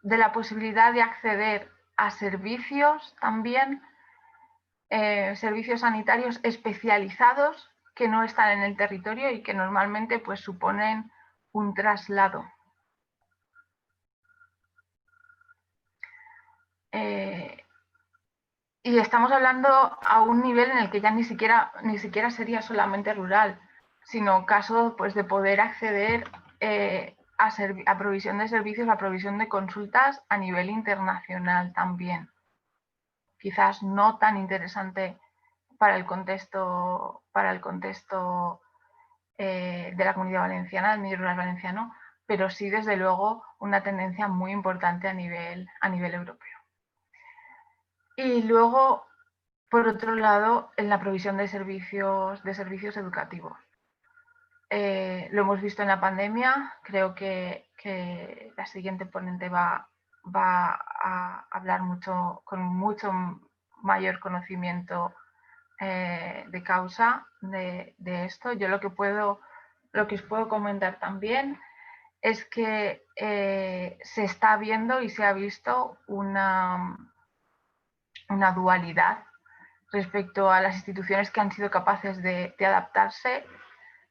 de la posibilidad de acceder a servicios también, servicios sanitarios especializados que no están en el territorio y que normalmente pues, suponen un traslado. Y estamos hablando a un nivel en el que ya ni siquiera sería solamente rural, sino caso pues, de poder acceder a provisión de servicios, a provisión de consultas a nivel internacional también. Quizás no tan interesante para el contexto de la Comunidad Valenciana, del medio rural valenciano, pero sí desde luego una tendencia muy importante a nivel europeo. Y luego, por otro lado, en la provisión de servicios educativos. Lo hemos visto en la pandemia, creo que la siguiente ponente va a hablar con mucho mayor conocimiento de causa de esto. Yo lo que os puedo comentar también es que se está viendo y se ha visto una dualidad respecto a las instituciones que han sido capaces de adaptarse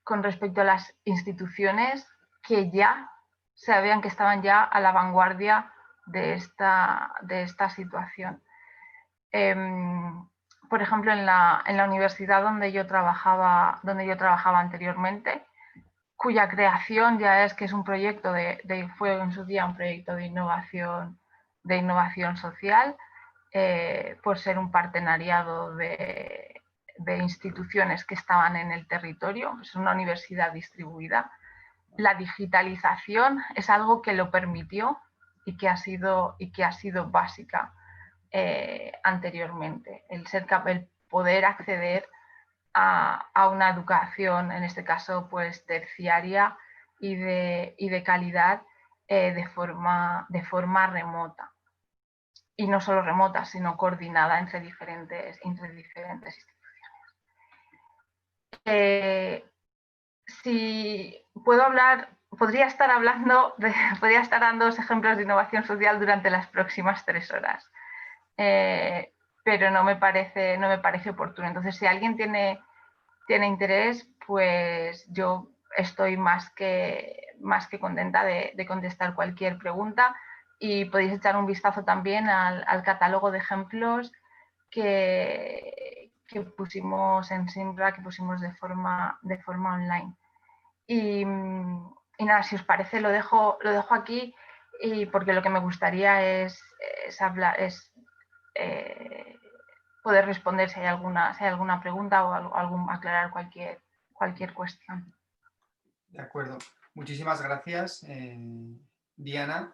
con respecto a las instituciones que ya sabían que estaban ya a la vanguardia de esta situación. Por ejemplo, en la universidad donde yo trabajaba anteriormente, cuya creación ya es un proyecto fue en su día un proyecto de innovación social, por ser un partenariado de instituciones que estaban en el territorio, es una universidad distribuida. La digitalización es algo que lo permitió y que ha sido básica anteriormente, el poder acceder a una educación, en este caso pues terciaria y de calidad de forma remota. Y no solo remota, sino coordinada entre diferentes instituciones. Si puedo hablar, podría estar dando ejemplos de innovación social durante las próximas 3 horas, pero no me parece oportuno. Entonces, si alguien tiene interés, pues yo estoy más que contenta de contestar cualquier pregunta, y podéis echar un vistazo también al catálogo de ejemplos que pusimos en Simbra, que pusimos de forma online. Y nada, si os parece, lo dejo aquí, y porque lo que me gustaría es poder responder si hay alguna pregunta o aclarar cualquier cuestión. De acuerdo. Muchísimas gracias, Diana,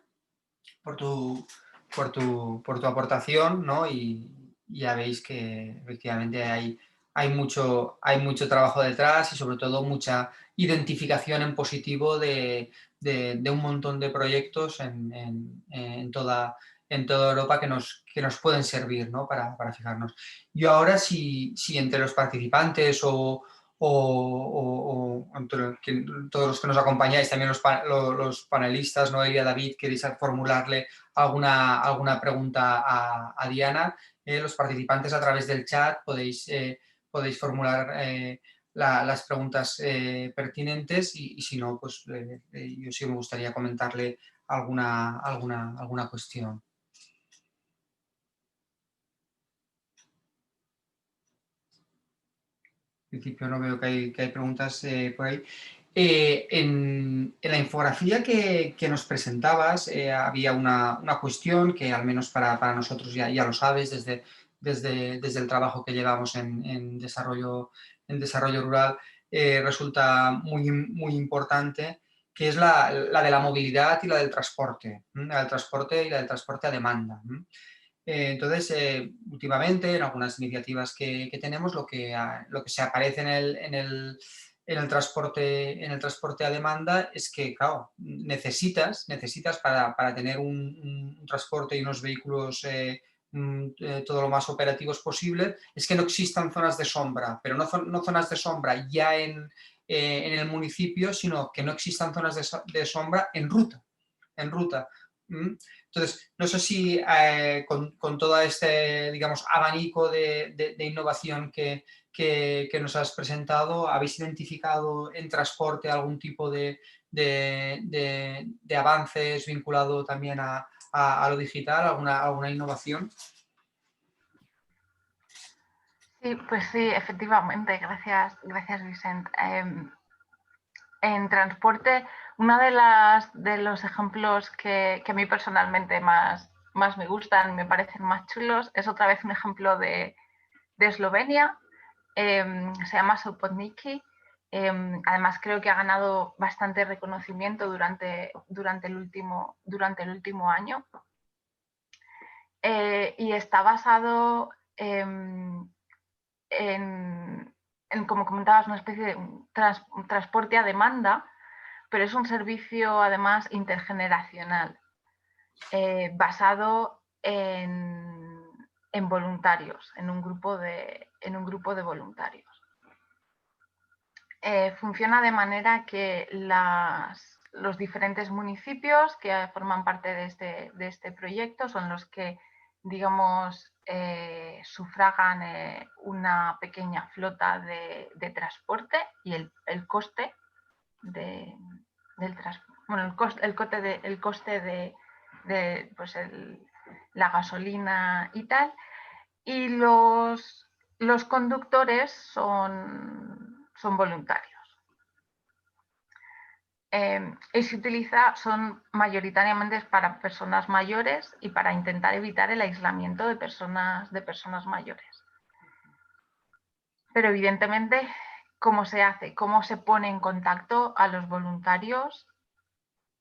por tu aportación, ¿no? Y ya veis que efectivamente hay mucho trabajo detrás, y sobre todo mucha identificación en positivo de un montón de proyectos en toda Europa que nos pueden servir, ¿no? para fijarnos. Yo ahora, si entre los participantes o entre todos los que nos acompañáis, también los panelistas, Noelia, David, queréis formularle alguna pregunta a Diana, los participantes a través del chat podéis formular las preguntas pertinentes, y si no, pues yo sí me gustaría comentarle alguna cuestión. En principio no veo que hay preguntas por ahí. En la infografía que nos presentabas había una cuestión que, al menos para nosotros, ya lo sabes, desde el trabajo que llevamos en desarrollo rural, resulta muy importante, que es la de la movilidad y la del transporte, la del transporte y la del transporte a demanda. Entonces, últimamente, en algunas iniciativas que tenemos, lo que se aparece en el transporte a demanda es que, claro, necesitas para tener un transporte y unos vehículos todo lo más operativos posible, es que no existan zonas de sombra, pero no zonas de sombra ya en el municipio, sino que no existan zonas de sombra en ruta. Entonces, no sé si con todo este, digamos, abanico de innovación que nos has presentado, habéis identificado en transporte algún tipo de avances vinculado también a lo digital, alguna innovación. Sí, pues sí, efectivamente, gracias Vicent. En transporte, uno de los ejemplos que a mí personalmente más me gustan, me parecen más chulos, es otra vez un ejemplo de Eslovenia. Se llama Sopotniki. Además, creo que ha ganado bastante reconocimiento durante el último año. Y está basado en, como comentabas, una especie de un transporte a demanda, pero es un servicio además intergeneracional, basado en voluntarios, en un grupo de voluntarios. Funciona de manera que los diferentes municipios que forman parte de este proyecto son los que, digamos, sufragan una pequeña flota de transporte, y el coste del transporte, bueno, el coste de pues la gasolina y tal, y los conductores son voluntarios. Y se utiliza, son mayoritariamente para personas mayores y para intentar evitar el aislamiento de personas mayores. Pero evidentemente, ¿cómo se hace? ¿Cómo se pone en contacto a los voluntarios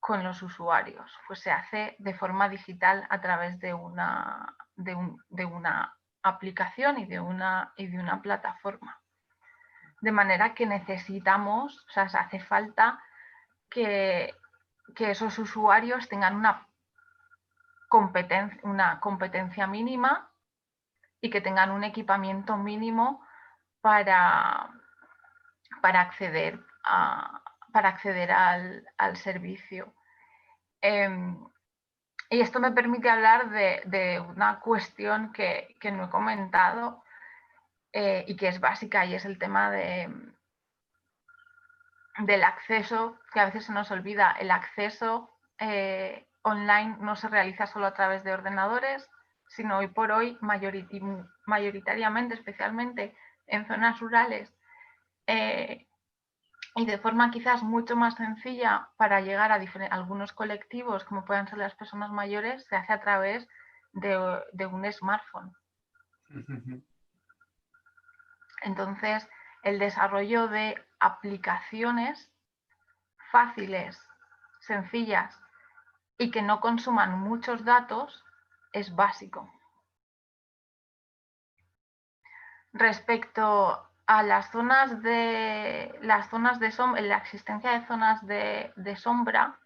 con los usuarios? Pues se hace de forma digital a través de una aplicación y de una plataforma. De manera que necesitamos, o sea, hace falta que esos usuarios tengan una competencia mínima y que tengan un equipamiento mínimo para acceder al servicio. Y esto me permite hablar de una cuestión que no he comentado y que es básica, y es el tema del acceso, que a veces se nos olvida. El acceso online no se realiza solo a través de ordenadores, sino hoy por hoy mayoritariamente, especialmente en zonas rurales, y de forma quizás mucho más sencilla para llegar a algunos colectivos, como puedan ser las personas mayores, se hace a través de un smartphone. Entonces, el desarrollo de aplicaciones fáciles, sencillas y que no consuman muchos datos es básico. Respecto a las zonas de sombra, la existencia de zonas de sombra,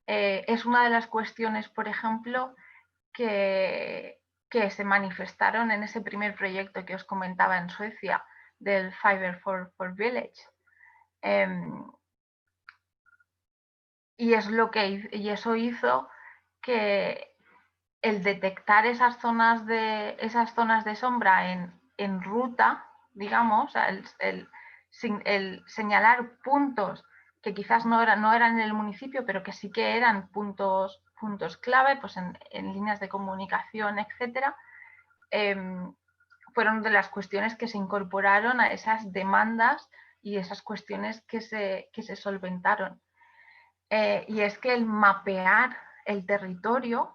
es una de las cuestiones, por ejemplo, que se manifestaron en ese primer proyecto que os comentaba en Suecia, del Fiber for Village. Y eso hizo que el detectar esas zonas de sombra en ruta, digamos, el señalar puntos que quizás no eran en el municipio, pero que sí que eran puntos clave, pues en líneas de comunicación, etcétera, fueron de las cuestiones que se incorporaron a esas demandas y esas cuestiones que se solventaron. Y es que el mapear el territorio,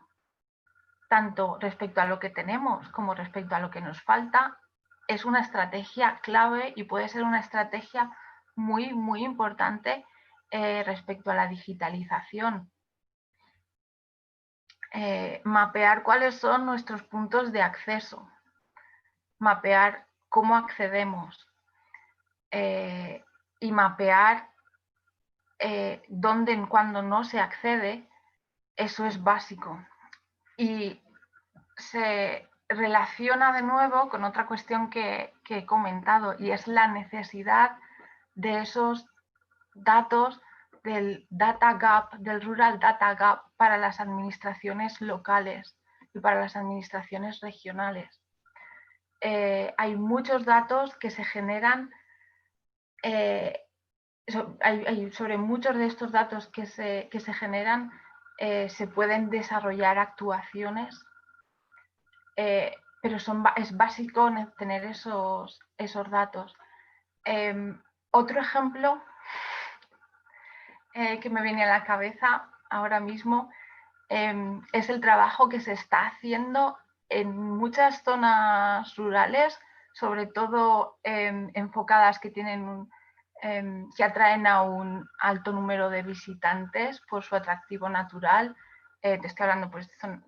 tanto respecto a lo que tenemos como respecto a lo que nos falta, es una estrategia clave y puede ser una estrategia muy, muy importante respecto a la digitalización. Mapear cuáles son nuestros puntos de acceso, mapear cómo accedemos y mapear dónde, cuando no se accede, eso es básico. Y se relaciona de nuevo con otra cuestión que he comentado, y es la necesidad de esos datos del data gap, del rural data gap, para las administraciones locales y para las administraciones regionales. Hay muchos datos que se generan, sobre muchos de estos datos que se generan, se pueden desarrollar actuaciones, pero es básico tener esos datos. Otro ejemplo que me viene a la cabeza ahora mismo es el trabajo que se está haciendo en muchas zonas rurales, sobre todo enfocadas que atraen a un alto número de visitantes por su atractivo natural. Te estoy hablando, pues, son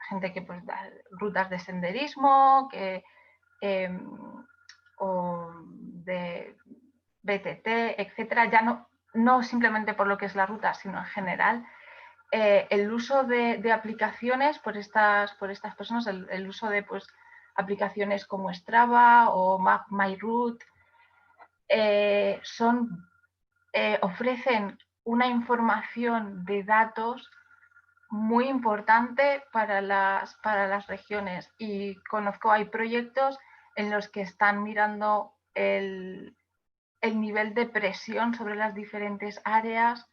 gente que pues da rutas de senderismo, o de BTT, etcétera. Ya no simplemente por lo que es la ruta, sino en general. El uso de aplicaciones por estas personas, el uso de pues, aplicaciones como Strava o MapMyRoute, ofrecen una información de datos muy importante para las regiones, y hay proyectos en los que están mirando el nivel de presión sobre las diferentes áreas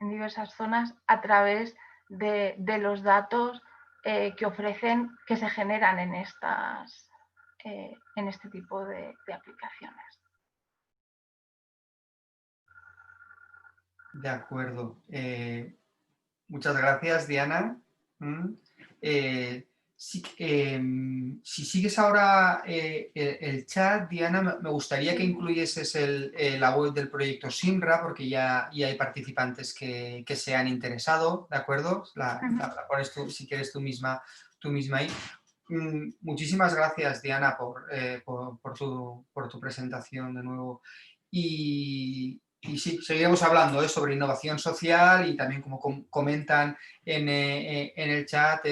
en diversas zonas a través de los datos que se generan en este tipo de aplicaciones. De acuerdo. Muchas gracias, Diana. Si sigues ahora el chat, Diana, me gustaría que incluyeses la web del proyecto SINRA, porque ya hay participantes que se han interesado, ¿de acuerdo? La pones tú, si quieres tú misma ahí. Muchísimas gracias, Diana, por tu presentación de nuevo. Y sí, seguiremos hablando sobre innovación social y también, como comentan en el chat,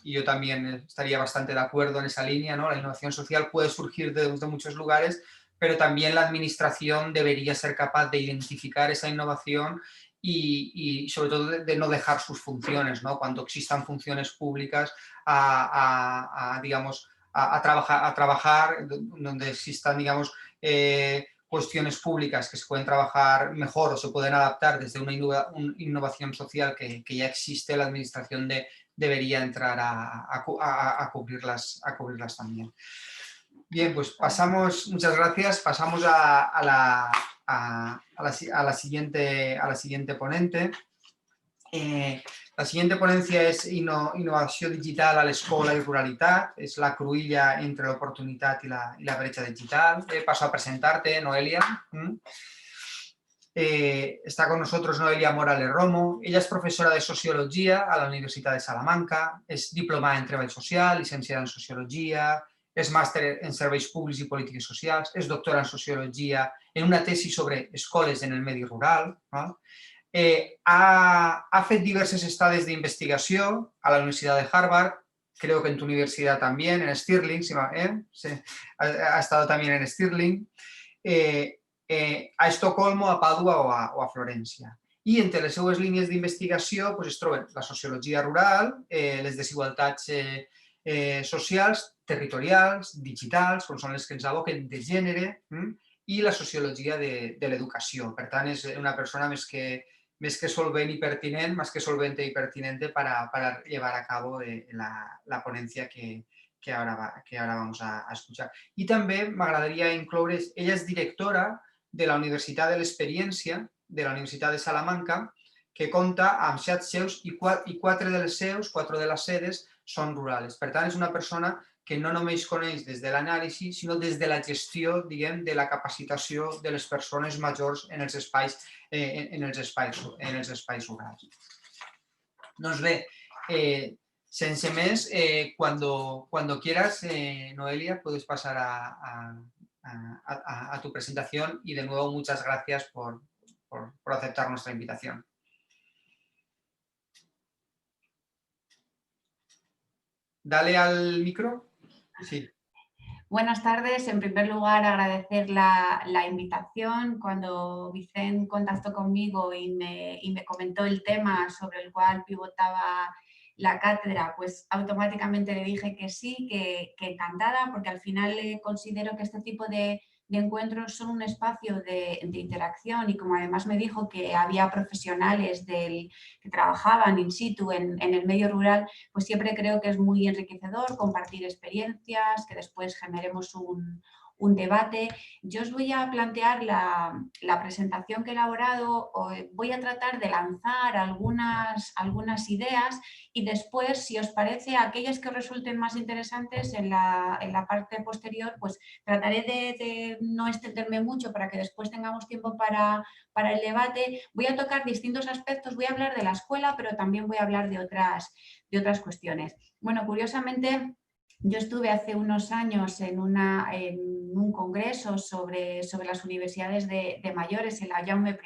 y yo también estaría bastante de acuerdo en esa línea, ¿no? La innovación social puede surgir de muchos lugares, pero también la administración debería ser capaz de identificar esa innovación y sobre todo de no dejar sus funciones, ¿no? Cuando existan funciones públicas, digamos, a trabajar donde existan, digamos, cuestiones públicas que se pueden trabajar mejor o se pueden adaptar desde una innovación social que ya existe. La administración debería entrar a cubrirlas también. Bien, pues pasamos, muchas gracias, pasamos a la siguiente ponente. La siguiente ponencia és Innovació digital a l'escola i ruralitat, és la cruïlla entre l'oportunitat i la bretxa digital. Paso a presentarte, Noelia. Está con nosotros Noelia Morales Romo. Ella es profesora de Sociología a la Universitat de Salamanca, és diplomada en Treball Social, licenciada en Sociologia, és màster en Serveis Públics i Polítiques Socials, és doctora en Sociologia en una tesi sobre escoles en el medi rural, ¿no? Ha fet diverses estades d'investigació a la Universidad de Harvard, creo que en tu universidad también, en Stirling, sí, ha estado también en Stirling, a Estocolmo, a Pàdua o a Florència. I entre les seues línies d'investigació es troben la sociologia rural, les desigualtats socials, territorials, digitals, com són les que ens aboquen, de gènere, i la sociologia de l'educació. Per tant, és una persona més que solvent y pertinente, más que solvente y pertinente para llevar a cabo la ponencia que ahora vamos a escuchar. Y también me agradaría incloure, ella es directora de la Universitat de l'Experiència, de la Universitat de Salamanca, que compta amb 7 seus i 4 de les sedes són rurals. Per tant, és una persona que no només coneix des de l'anàlisi, sinó des de la gestió, diguem, de la capacitació de les persones majors en els espais rurals. Doncs bé, sense més, cuando quieras, Noelia, puedes pasar a tu presentación y de nuevo muchas gracias por aceptar nuestra invitación. Dale al micro. Sí. Buenas tardes. En primer lugar, agradecer la invitación. Cuando Vicente contactó conmigo y me comentó el tema sobre el cual pivotaba la cátedra, pues automáticamente le dije que sí, que encantada, porque al final considero que este tipo de encuentros son un espacio de interacción, y como además me dijo que había profesionales que trabajaban in situ en el medio rural, pues siempre creo que es muy enriquecedor compartir experiencias, que después generemos un debate. Yo os voy a plantear la presentación que he elaborado, voy a tratar de lanzar algunas ideas y después, si os parece, aquellas que os resulten más interesantes en la parte posterior, pues trataré de no extenderme mucho para que después tengamos tiempo para el debate. Voy a tocar distintos aspectos, voy a hablar de la escuela, pero también voy a hablar de otras cuestiones. Bueno, curiosamente, yo estuve hace unos años en un congreso sobre las universidades de mayores en la Jaume I.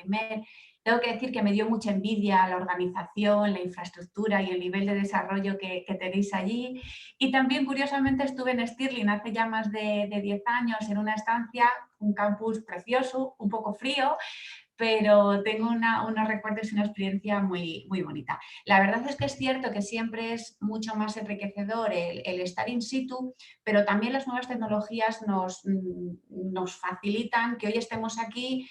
Tengo que decir que me dio mucha envidia la organización, la infraestructura y el nivel de desarrollo que tenéis allí. Y también, curiosamente, estuve en Stirling hace ya más de 10 años en una estancia, un campus precioso, un poco frío, pero tengo unos recuerdos y una experiencia muy, muy bonita. La verdad es que es cierto que siempre es mucho más enriquecedor el estar in situ, pero también las nuevas tecnologías nos facilitan que hoy estemos aquí,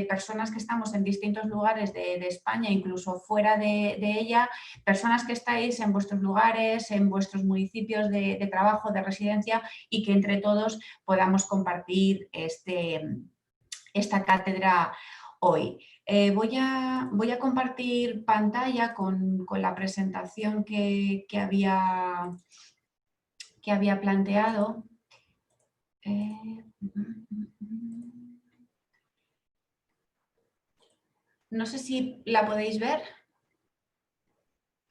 personas que estamos en distintos lugares de España, incluso fuera de ella, personas que estáis en vuestros lugares, en vuestros municipios de trabajo, de residencia, y que entre todos podamos compartir esta cátedra hoy. Voy a compartir pantalla con la presentación que había planteado. No sé si la podéis ver.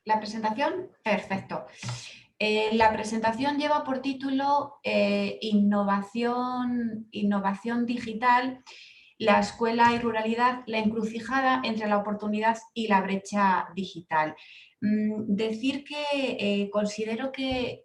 ¿La presentación? Perfecto. La presentación lleva por título innovación digital, la escuela y ruralidad, la encrucijada entre la oportunidad y la brecha digital. Decir que considero que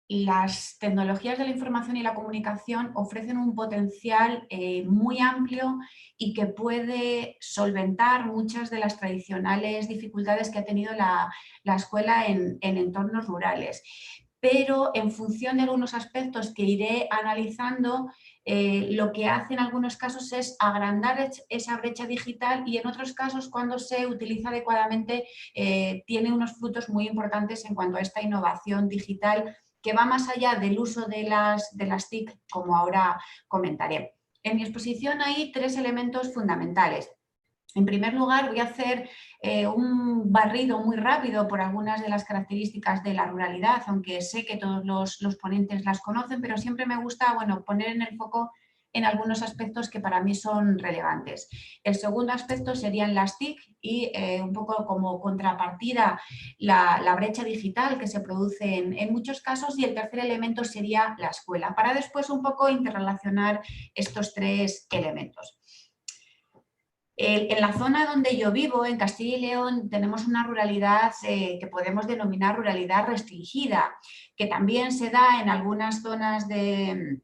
las tecnologías de la información y la comunicación ofrecen un potencial muy amplio y que puede solventar muchas de las tradicionales dificultades que ha tenido la escuela en entornos rurales. Pero en función de algunos aspectos que iré analizando, lo que hace en algunos casos es agrandar esa brecha digital y en otros casos, cuando se utiliza adecuadamente, tiene unos frutos muy importantes en cuanto a esta innovación digital que va más allá del uso de las TIC, como ahora comentaré. En mi exposición hay 3 elementos fundamentales. En primer lugar, voy a hacer un barrido muy rápido por algunas de las características de la ruralidad, aunque sé que todos los ponentes las conocen, pero siempre me gusta poner en el foco en algunos aspectos que para mí son relevantes. El segundo aspecto serían las TIC y un poco como contrapartida la brecha digital que se produce en muchos casos, y el tercer elemento sería la escuela, para después un poco interrelacionar estos 3 elementos. En la zona donde yo vivo, en Castilla y León, tenemos una ruralidad que podemos denominar ruralidad restringida, que también se da en algunas zonas de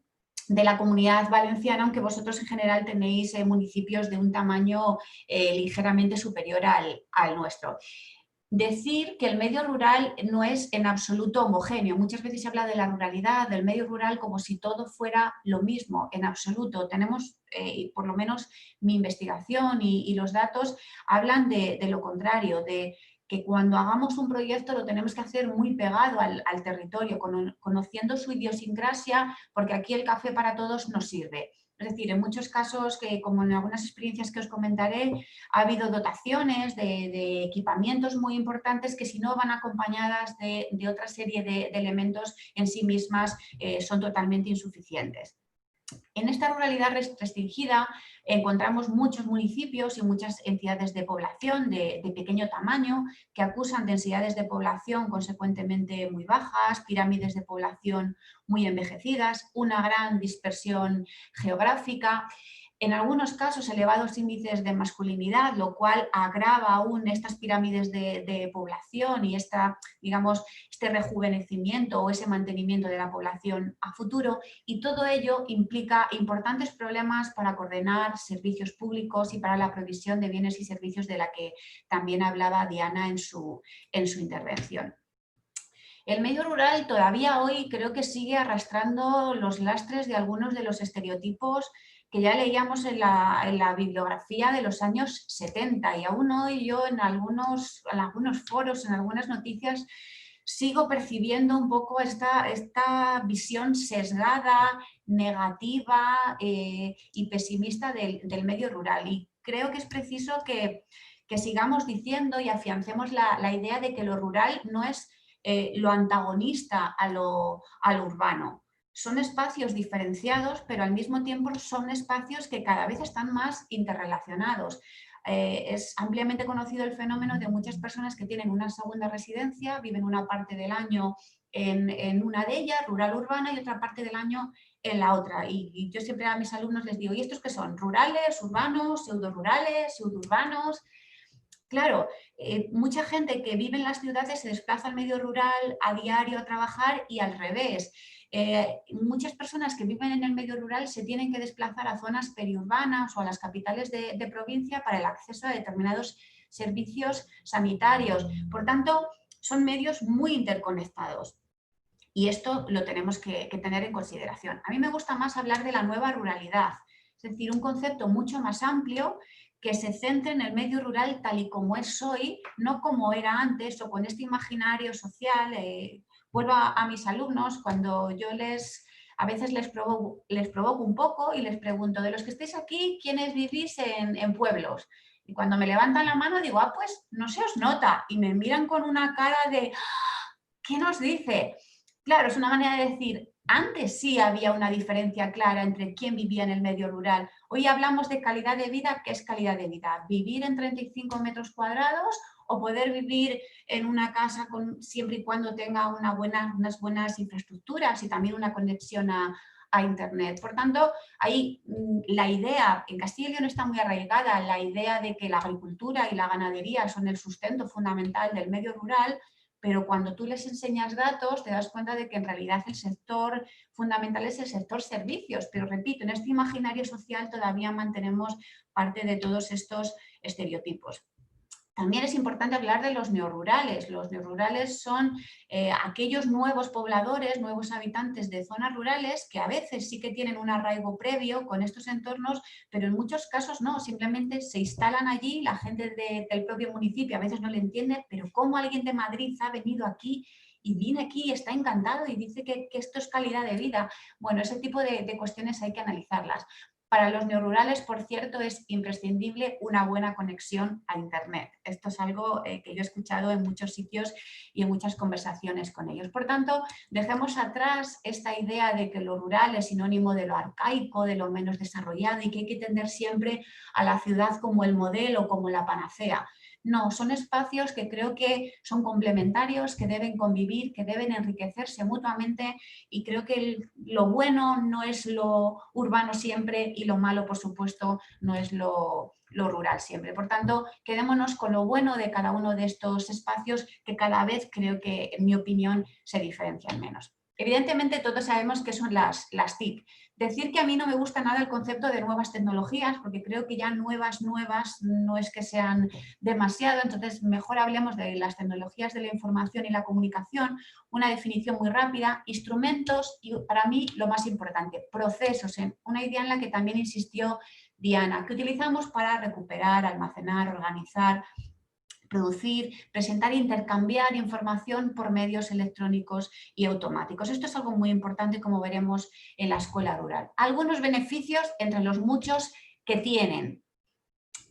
la Comunidad Valenciana, aunque vosotros en general tenéis municipios de un tamaño ligeramente superior al nuestro. Decir que el medio rural no es en absoluto homogéneo. Muchas veces se habla de la ruralidad, del medio rural, como si todo fuera lo mismo. En absoluto. Tenemos, por lo menos mi investigación y los datos hablan de lo contrario, de que cuando hagamos un proyecto lo tenemos que hacer muy pegado al territorio, conociendo su idiosincrasia, porque aquí el café para todos no sirve. Es decir, en muchos casos, como en algunas experiencias que os comentaré, ha habido dotaciones de equipamientos muy importantes que, si no van acompañadas de otra serie de elementos, en sí mismas son totalmente insuficientes. En esta ruralidad restringida encontramos muchos municipios y muchas entidades de población de pequeño tamaño que acusan densidades de población consecuentemente muy bajas, pirámides de población muy envejecidas, una gran dispersión geográfica, en algunos casos elevados índices de masculinidad, lo cual agrava aún estas pirámides de población y este rejuvenecimiento o ese mantenimiento de la población a futuro, y todo ello implica importantes problemas para coordinar servicios públicos y para la provisión de bienes y servicios, de la que también hablaba Diana en su intervención. El medio rural todavía hoy creo que sigue arrastrando los lastres de algunos de los estereotipos que ya leíamos en la bibliografía de los años 70, y aún hoy yo en algunos foros, en algunas noticias, sigo percibiendo un poco esta visión sesgada, negativa y pesimista del medio rural. Y creo que es preciso que sigamos diciendo y afiancemos la idea de que lo rural no es lo antagonista a lo urbano. Son espacios diferenciados, pero al mismo tiempo son espacios que cada vez están más interrelacionados. Es ampliamente conocido el fenómeno de muchas personas que tienen una segunda residencia, viven una parte del año en una de ellas, rural urbana, y otra parte del año en la otra. Y yo siempre a mis alumnos les digo, ¿y estos qué son? ¿Rurales, urbanos, pseudo-rurales, pseudo-urbanos? Claro, mucha gente que vive en las ciudades se desplaza al medio rural a diario a trabajar, y al revés. Muchas personas que viven en el medio rural se tienen que desplazar a zonas periurbanas o a las capitales de provincia para el acceso a determinados servicios sanitarios. Por tanto, son medios muy interconectados. Y esto lo tenemos que tener en consideración. A mí me gusta más hablar de la nueva ruralidad, es decir, un concepto mucho más amplio que se centre en el medio rural tal y como es hoy, no como era antes o con este imaginario social. Vuelvo a mis alumnos cuando yo a veces les provoco un poco y les pregunto, de los que estáis aquí, ¿quiénes vivís en pueblos? Y cuando me levantan la mano digo, pues no se os nota, y me miran con una cara de ¿qué nos dice? Claro, es una manera de decir, antes sí había una diferencia clara entre quién vivía en el medio rural. Hoy hablamos de calidad de vida. ¿Qué es calidad de vida? ¿Vivir en 35 metros cuadrados o poder vivir en una casa siempre y cuando tenga unas buenas infraestructuras y también una conexión a Internet. Por tanto, ahí la idea, en Castilla y León está muy arraigada, la idea de que la agricultura y la ganadería son el sustento fundamental del medio rural, pero cuando tú les enseñas datos te das cuenta de que en realidad el sector fundamental es el sector servicios, pero repito, en este imaginario social todavía mantenemos parte de todos estos estereotipos. También es importante hablar de los neorurales. Los neorurales son aquellos nuevos pobladores, nuevos habitantes de zonas rurales que a veces sí que tienen un arraigo previo con estos entornos, pero en muchos casos no, simplemente se instalan allí, la gente del propio municipio a veces no le entiende, pero ¿cómo alguien de Madrid ha venido aquí y viene aquí y está encantado y dice que esto es calidad de vida? Bueno, ese tipo de cuestiones hay que analizarlas. Para los neorurales, por cierto, es imprescindible una buena conexión a Internet. Esto es algo que yo he escuchado en muchos sitios y en muchas conversaciones con ellos. Por tanto, dejemos atrás esta idea de que lo rural es sinónimo de lo arcaico, de lo menos desarrollado y que hay que tender siempre a la ciudad como el modelo, como la panacea. No, son espacios que creo que son complementarios, que deben convivir, que deben enriquecerse mutuamente y creo que lo bueno no es lo urbano siempre y lo malo, por supuesto, no es lo rural siempre. Por tanto, quedémonos con lo bueno de cada uno de estos espacios que cada vez creo que, en mi opinión, se diferencian menos. Evidentemente todos sabemos qué son las TIC. Decir que a mí no me gusta nada el concepto de nuevas tecnologías, porque creo que ya nuevas no es que sean demasiado, entonces mejor hablemos de las tecnologías de la información y la comunicación, una definición muy rápida, instrumentos y para mí lo más importante, procesos, una idea en la que también insistió Diana, que utilizamos para recuperar, almacenar, organizar, producir, presentar e intercambiar información por medios electrónicos y automáticos. Esto es algo muy importante, como veremos en la escuela rural. Algunos beneficios entre los muchos que tienen.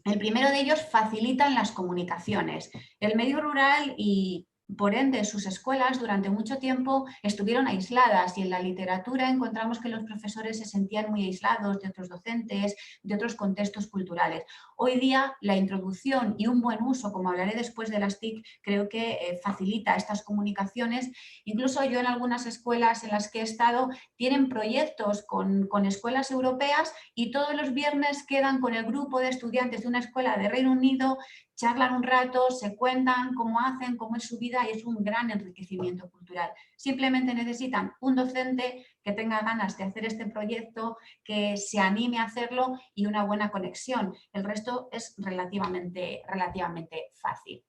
El primero de ellos, facilitan las comunicaciones. El medio rural y por ende sus escuelas durante mucho tiempo estuvieron aisladas y en la literatura encontramos que los profesores se sentían muy aislados de otros docentes, de otros contextos culturales. Hoy día la introducción y un buen uso, como hablaré después de las TIC, creo que facilita estas comunicaciones. Incluso yo en algunas escuelas en las que he estado tienen proyectos con escuelas europeas y todos los viernes quedan con el grupo de estudiantes de una escuela de Reino Unido, charlan un rato, se cuentan cómo hacen, cómo es su vida y es un gran enriquecimiento cultural. Simplemente necesitan un docente que tenga ganas de hacer este proyecto, que se anime a hacerlo y una buena conexión. El resto es relativamente fácil.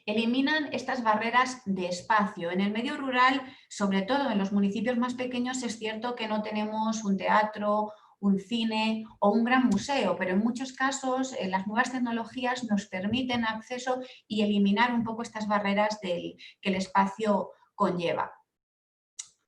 Eliminan estas barreras de espacio. En el medio rural, sobre todo en los municipios más pequeños, es cierto que no tenemos un teatro, un cine o un gran museo, pero en muchos casos las nuevas tecnologías nos permiten acceso y eliminar un poco estas barreras que el espacio conlleva.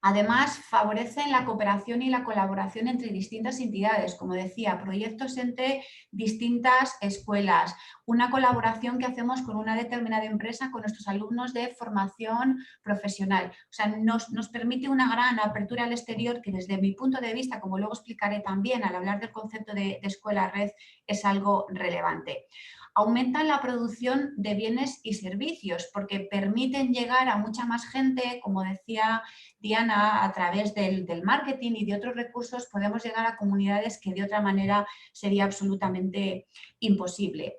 Además, favorecen la cooperación y la colaboración entre distintas entidades, como decía, proyectos entre distintas escuelas, una colaboración que hacemos con una determinada empresa con nuestros alumnos de formación profesional. O sea, nos permite una gran apertura al exterior que desde mi punto de vista, como luego explicaré también al hablar del concepto de escuela-red, es algo relevante. Aumentan la producción de bienes y servicios porque permiten llegar a mucha más gente, como decía Diana, a través del marketing y de otros recursos podemos llegar a comunidades que de otra manera sería absolutamente imposible.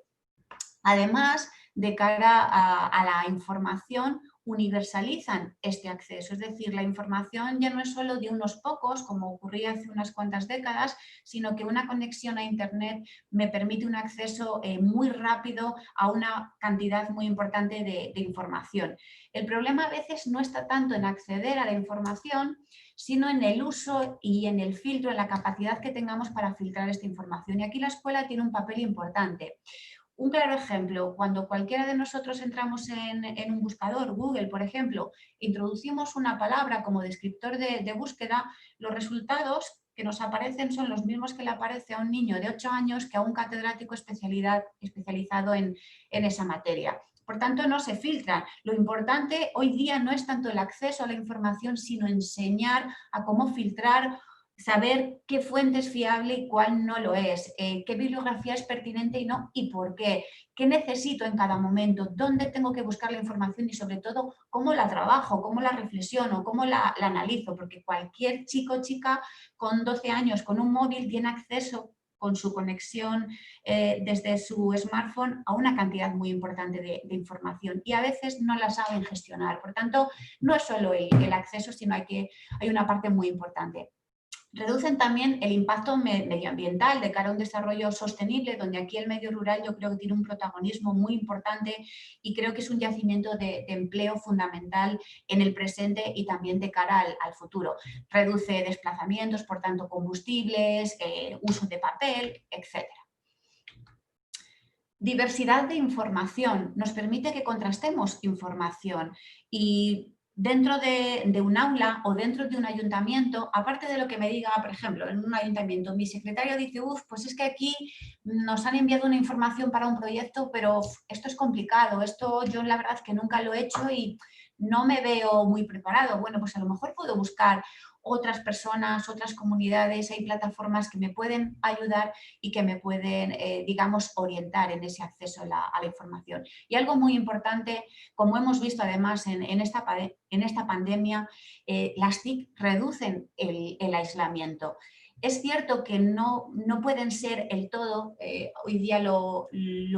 Además, de cara a la información, universalizan este acceso, es decir, la información ya no es solo de unos pocos, como ocurría hace unas cuantas décadas, sino que una conexión a Internet me permite un acceso muy rápido a una cantidad muy importante de información. El problema a veces no está tanto en acceder a la información, sino en el uso y en el filtro, en la capacidad que tengamos para filtrar esta información. Y aquí la escuela tiene un papel importante. Un claro ejemplo, cuando cualquiera de nosotros entramos en un buscador, Google, por ejemplo, introducimos una palabra como descriptor de búsqueda, los resultados que nos aparecen son los mismos que le aparece a un niño de 8 años que a un catedrático especializado en esa materia. Por tanto, no se filtran. Lo importante hoy día no es tanto el acceso a la información, sino enseñar a cómo filtrar saber qué fuente es fiable y cuál no lo es, qué bibliografía es pertinente y no, y por qué necesito en cada momento, dónde tengo que buscar la información y sobre todo cómo la trabajo, cómo la reflexiono, cómo la analizo, porque cualquier chico o chica con 12 años con un móvil tiene acceso con su conexión desde su smartphone a una cantidad muy importante de información y a veces no la saben gestionar. Por tanto, no es solo el acceso, sino hay una parte muy importante. Reducen también el impacto medioambiental de cara a un desarrollo sostenible, donde aquí el medio rural yo creo que tiene un protagonismo muy importante y creo que es un yacimiento de empleo fundamental en el presente y también de cara al futuro. Reduce desplazamientos, por tanto combustibles, uso de papel, etc. Diversidad de información nos permite que contrastemos información y dentro de un aula o dentro de un ayuntamiento, aparte de lo que me diga, por ejemplo, en un ayuntamiento, mi secretario dice, pues es que aquí nos han enviado una información para un proyecto, pero esto es complicado, esto yo la verdad es que nunca lo he hecho y no me veo muy preparado. Bueno, pues a lo mejor puedo buscar otras personas, otras comunidades, hay plataformas que me pueden ayudar y que me pueden, digamos, orientar en ese acceso a la información. Y algo muy importante, como hemos visto además en esta pandemia, las TIC reducen el aislamiento. Es cierto que no pueden ser el todo, hoy día lo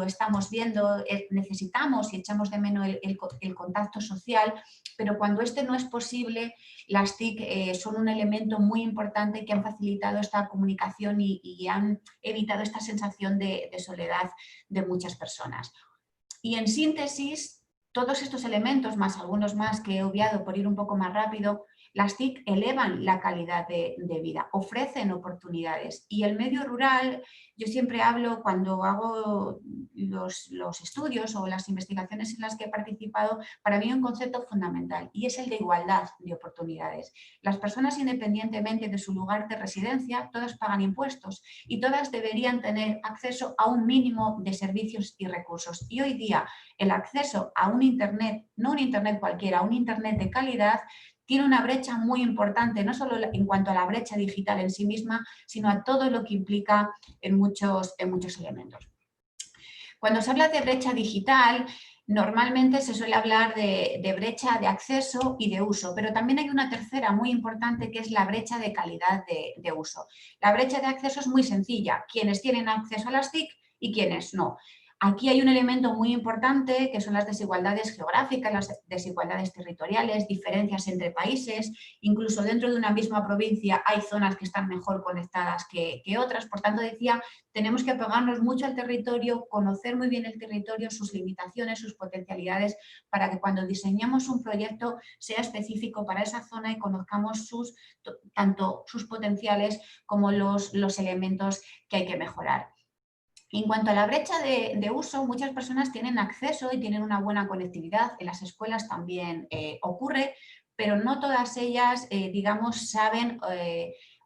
estamos viendo, necesitamos y echamos de menos el contacto social, pero cuando este no es posible, las TIC son un elemento muy importante que han facilitado esta comunicación y han evitado esta sensación de soledad de muchas personas. Y en síntesis, todos estos elementos, más algunos más que he obviado por ir un poco más rápido, las TIC elevan la calidad de vida, ofrecen oportunidades y el medio rural, yo siempre hablo cuando hago los estudios o las investigaciones en las que he participado, para mí hay un concepto fundamental y es el de igualdad de oportunidades. Las personas, independientemente de su lugar de residencia, todas pagan impuestos y todas deberían tener acceso a un mínimo de servicios y recursos. Y hoy día el acceso a un internet, no un internet cualquiera, un internet de calidad, tiene una brecha muy importante, no solo en cuanto a la brecha digital en sí misma, sino a todo lo que implica en muchos elementos. Cuando se habla de brecha digital, normalmente se suele hablar de brecha de acceso y de uso, pero también hay una tercera muy importante que es la brecha de calidad de uso. La brecha de acceso es muy sencilla, quienes tienen acceso a las TIC y quienes no. Aquí hay un elemento muy importante que son las desigualdades geográficas, las desigualdades territoriales, diferencias entre países, incluso dentro de una misma provincia hay zonas que están mejor conectadas que otras. Por tanto, decía, tenemos que apegarnos mucho al territorio, conocer muy bien el territorio, sus limitaciones, sus potencialidades, para que cuando diseñemos un proyecto sea específico para esa zona y conozcamos tanto sus potenciales como los elementos que hay que mejorar. En cuanto a la brecha de uso, muchas personas tienen acceso y tienen una buena conectividad, en las escuelas también ocurre, pero no todas ellas, digamos, saben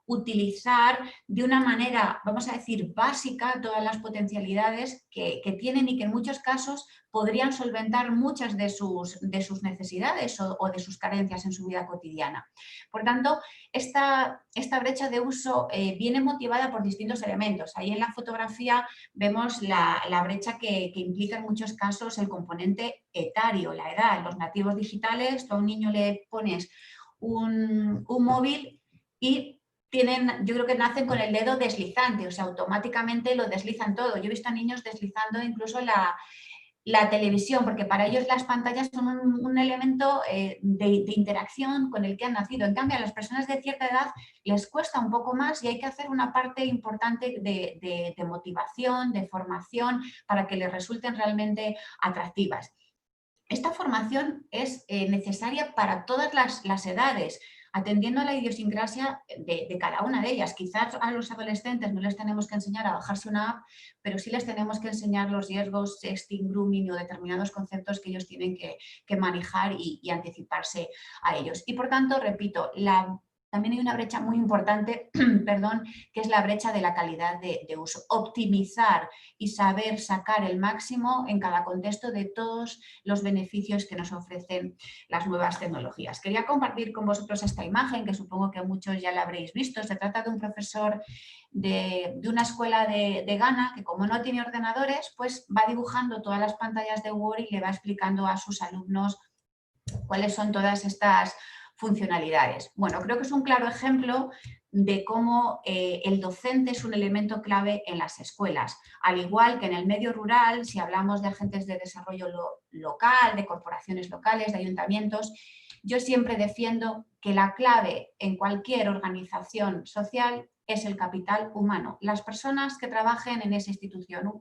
utilizar de una manera, vamos a decir, básica todas las potencialidades que tienen y que en muchos casos podrían solventar muchas de sus necesidades o de sus carencias en su vida cotidiana. Por tanto, esta brecha de uso viene motivada por distintos elementos. Ahí en la fotografía vemos la brecha que implica en muchos casos el componente etario, la edad. Los nativos digitales, tú a un niño le pones un móvil y yo creo que nacen con el dedo deslizante, o sea, automáticamente lo deslizan todo. Yo he visto a niños deslizando incluso la televisión, porque para ellos las pantallas son un elemento de interacción con el que han nacido. En cambio, a las personas de cierta edad les cuesta un poco más y hay que hacer una parte importante de motivación, de formación, para que les resulten realmente atractivas. Esta formación es necesaria para todas las edades, atendiendo a la idiosincrasia de cada una de ellas. Quizás a los adolescentes no les tenemos que enseñar a bajarse una app, pero sí les tenemos que enseñar los riesgos, sexting, grooming o determinados conceptos que ellos tienen que manejar y anticiparse a ellos. Y por tanto, repito, la también hay una brecha muy importante, perdón, que es la brecha de la calidad de uso. Optimizar y saber sacar el máximo en cada contexto de todos los beneficios que nos ofrecen las nuevas tecnologías. Quería compartir con vosotros esta imagen, que supongo que muchos ya la habréis visto. Se trata de un profesor de una escuela de Ghana que, como no tiene ordenadores, pues va dibujando todas las pantallas de Word y le va explicando a sus alumnos cuáles son todas estas funcionalidades. Bueno, creo que es un claro ejemplo de cómo el docente es un elemento clave en las escuelas. Al igual que en el medio rural, si hablamos de agentes de desarrollo local, de corporaciones locales, de ayuntamientos, yo siempre defiendo que la clave en cualquier organización social es el capital humano. Las personas que trabajen en esa institución,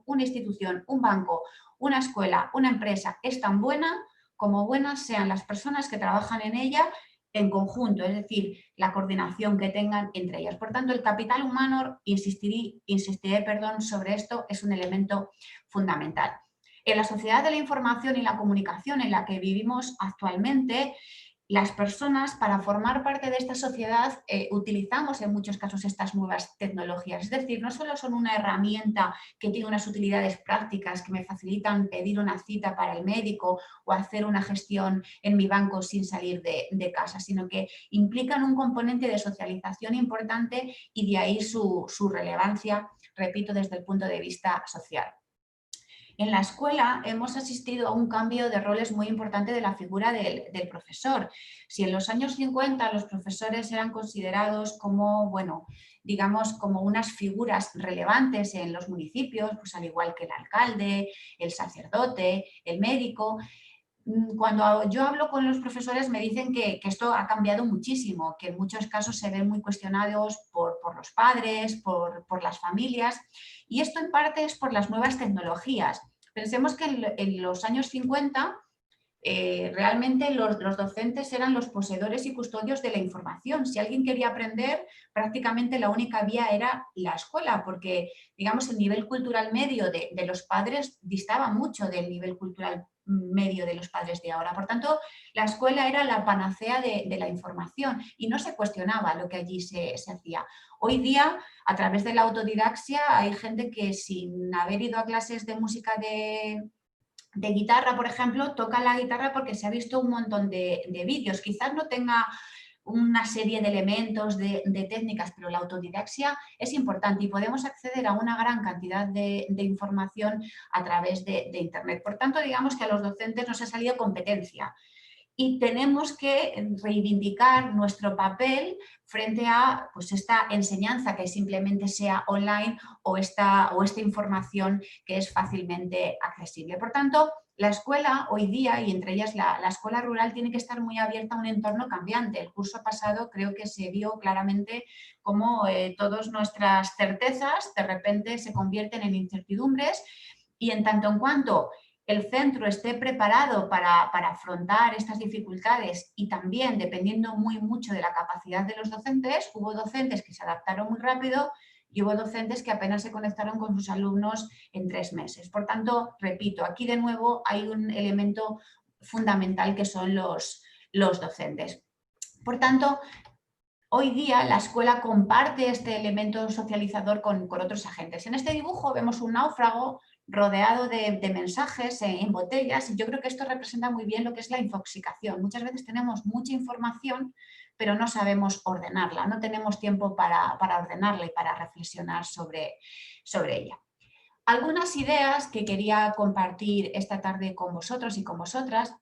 un banco, una escuela, una empresa, es tan buena como buenas sean las personas que trabajan en ella en conjunto, es decir, la coordinación que tengan entre ellas. Por tanto, el capital humano, insistiré sobre esto, es un elemento fundamental. En la sociedad de la información y la comunicación en la que vivimos actualmente, las personas, para formar parte de esta sociedad, utilizamos en muchos casos estas nuevas tecnologías. Es decir, no solo son una herramienta que tiene unas utilidades prácticas que me facilitan pedir una cita para el médico o hacer una gestión en mi banco sin salir de casa, sino que implican un componente de socialización importante y de ahí su relevancia, repito, desde el punto de vista social. En la escuela hemos asistido a un cambio de roles muy importante de la figura del profesor. Si en los años 50 los profesores eran considerados como, bueno, digamos, como unas figuras relevantes en los municipios, pues al igual que el alcalde, el sacerdote, el médico, cuando yo hablo con los profesores me dicen que esto ha cambiado muchísimo, que en muchos casos se ven muy cuestionados por los padres, por las familias, y esto en parte es por las nuevas tecnologías. Pensemos que en los años 50 realmente los docentes eran los poseedores y custodios de la información. Si alguien quería aprender, prácticamente la única vía era la escuela, porque digamos el nivel cultural medio de los padres distaba mucho del nivel cultural medio de los padres de ahora. Por tanto, la escuela era la panacea de la información y no se cuestionaba lo que allí se hacía. Hoy día, a través de la autodidaxia, hay gente que sin haber ido a clases de música de guitarra, por ejemplo, toca la guitarra porque se ha visto un montón de vídeos. Quizás no tenga una serie de elementos, de técnicas, pero la autodidaxia es importante y podemos acceder a una gran cantidad de información a través de Internet. Por tanto, digamos que a los docentes nos ha salido competencia y tenemos que reivindicar nuestro papel frente a pues, esta enseñanza que simplemente sea online o esta información que es fácilmente accesible. Por tanto, la escuela hoy día, y entre ellas la escuela rural, tiene que estar muy abierta a un entorno cambiante. El curso pasado creo que se vio claramente cómo todas nuestras certezas de repente se convierten en incertidumbres y en tanto en cuanto el centro esté preparado para afrontar estas dificultades y también dependiendo mucho de la capacidad de los docentes, hubo docentes que se adaptaron muy rápido y hubo docentes que apenas se conectaron con sus alumnos en 3 meses. Por tanto, repito, aquí de nuevo hay un elemento fundamental que son los docentes. Por tanto, hoy día la escuela comparte este elemento socializador con otros agentes. En este dibujo vemos un náufrago rodeado de mensajes en botellas y yo creo que esto representa muy bien lo que es la infoxicación. Muchas veces tenemos mucha información pero no sabemos ordenarla, no tenemos tiempo para ordenarla y para reflexionar sobre ella. Algunas ideas que quería compartir esta tarde con vosotros y con vosotras.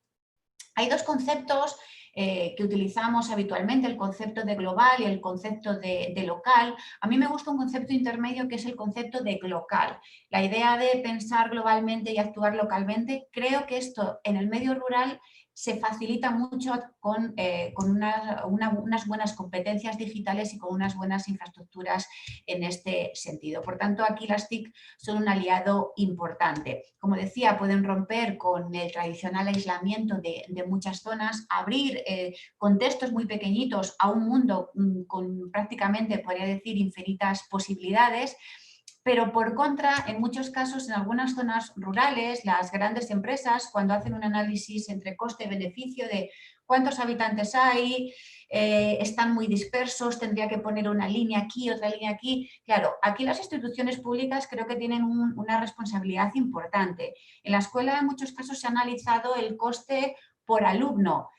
Hay 2 conceptos que utilizamos habitualmente, el concepto de global y el concepto de local. A mí me gusta un concepto intermedio que es el concepto de glocal. La idea de pensar globalmente y actuar localmente, creo que esto en el medio rural se facilita mucho con unas buenas competencias digitales y con unas buenas infraestructuras en este sentido. Por tanto, aquí las TIC son un aliado importante. Como decía, pueden romper con el tradicional aislamiento de muchas zonas, abrir contextos muy pequeñitos a un mundo con prácticamente, podría decir, infinitas posibilidades. Pero por contra, en muchos casos, en algunas zonas rurales, las grandes empresas, cuando hacen un análisis entre coste y beneficio de cuántos habitantes hay, están muy dispersos, tendría que poner una línea aquí, otra línea aquí. Claro, aquí las instituciones públicas creo que tienen una responsabilidad importante. En la escuela en muchos casos se ha analizado el coste por alumno.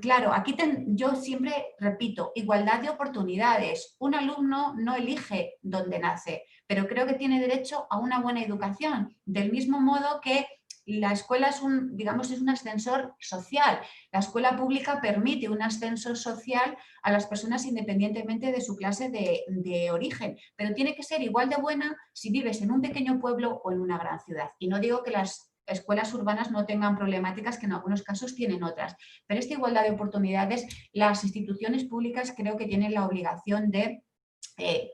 Claro, aquí yo siempre repito, igualdad de oportunidades. Un alumno no elige dónde nace, pero creo que tiene derecho a una buena educación, del mismo modo que la escuela es digamos, es un ascensor social. La escuela pública permite un ascenso social a las personas independientemente de su clase de origen, pero tiene que ser igual de buena si vives en un pequeño pueblo o en una gran ciudad. Y no digo que las escuelas urbanas no tengan problemáticas, que en algunos casos tienen otras, pero esta igualdad de oportunidades las instituciones públicas creo que tienen la obligación de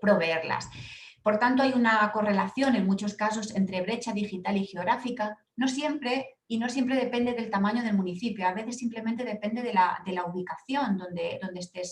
proveerlas. Por tanto, hay una correlación en muchos casos entre brecha digital y geográfica, no siempre depende del tamaño del municipio, a veces simplemente depende de la ubicación donde esté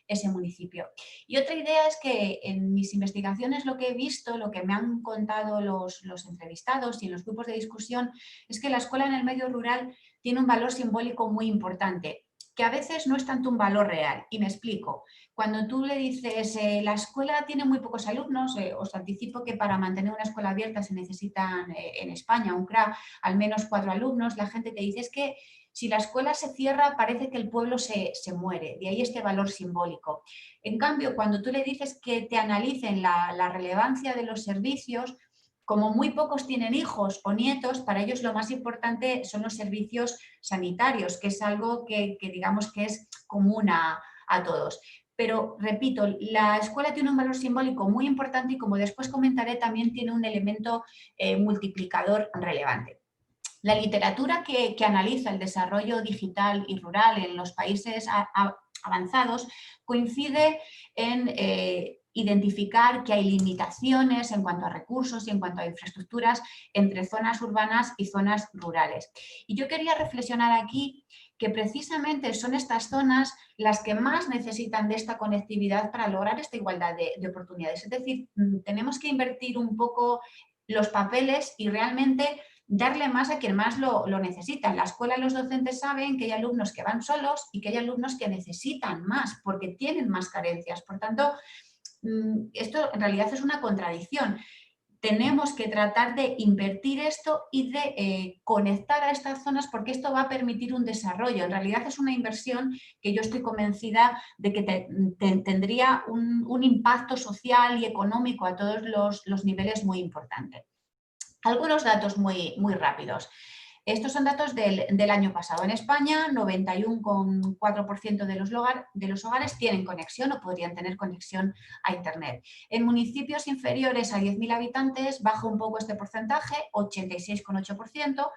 ese municipio. Y otra idea es que en mis investigaciones lo que he visto, lo que me han contado los entrevistados y en los grupos de discusión, es que la escuela en el medio rural tiene un valor simbólico muy importante, que a veces no es tanto un valor real. Y me explico. Cuando tú le dices, la escuela tiene muy pocos alumnos, os anticipo que para mantener una escuela abierta se necesitan en España, un CRA, al menos 4 alumnos, la gente te dice es que si la escuela se cierra parece que el pueblo se muere, de ahí este valor simbólico. En cambio, cuando tú le dices que te analicen la relevancia de los servicios, como muy pocos tienen hijos o nietos, para ellos lo más importante son los servicios sanitarios, que es algo que digamos que es común a todos. Pero, repito, la escuela tiene un valor simbólico muy importante y, como después comentaré, también tiene un elemento multiplicador relevante. La literatura que analiza el desarrollo digital y rural en los países avanzados coincide en identificar que hay limitaciones en cuanto a recursos y en cuanto a infraestructuras entre zonas urbanas y zonas rurales. Y yo quería reflexionar aquí que precisamente son estas zonas las que más necesitan de esta conectividad para lograr esta igualdad de oportunidades. Es decir, tenemos que invertir un poco los papeles y realmente darle más a quien más lo necesita. En la escuela los docentes saben que hay alumnos que van solos y que hay alumnos que necesitan más porque tienen más carencias. Por tanto, esto en realidad es una contradicción. Tenemos que tratar de invertir esto y de conectar a estas zonas porque esto va a permitir un desarrollo. En realidad es una inversión que yo estoy convencida de que tendría un impacto social y económico a todos los niveles muy importante. Algunos datos muy rápidos. Estos son datos del año pasado. En España, 91,4% de los hogares tienen conexión o podrían tener conexión a Internet. En municipios inferiores a 10.000 habitantes baja un poco este porcentaje, 86,8%,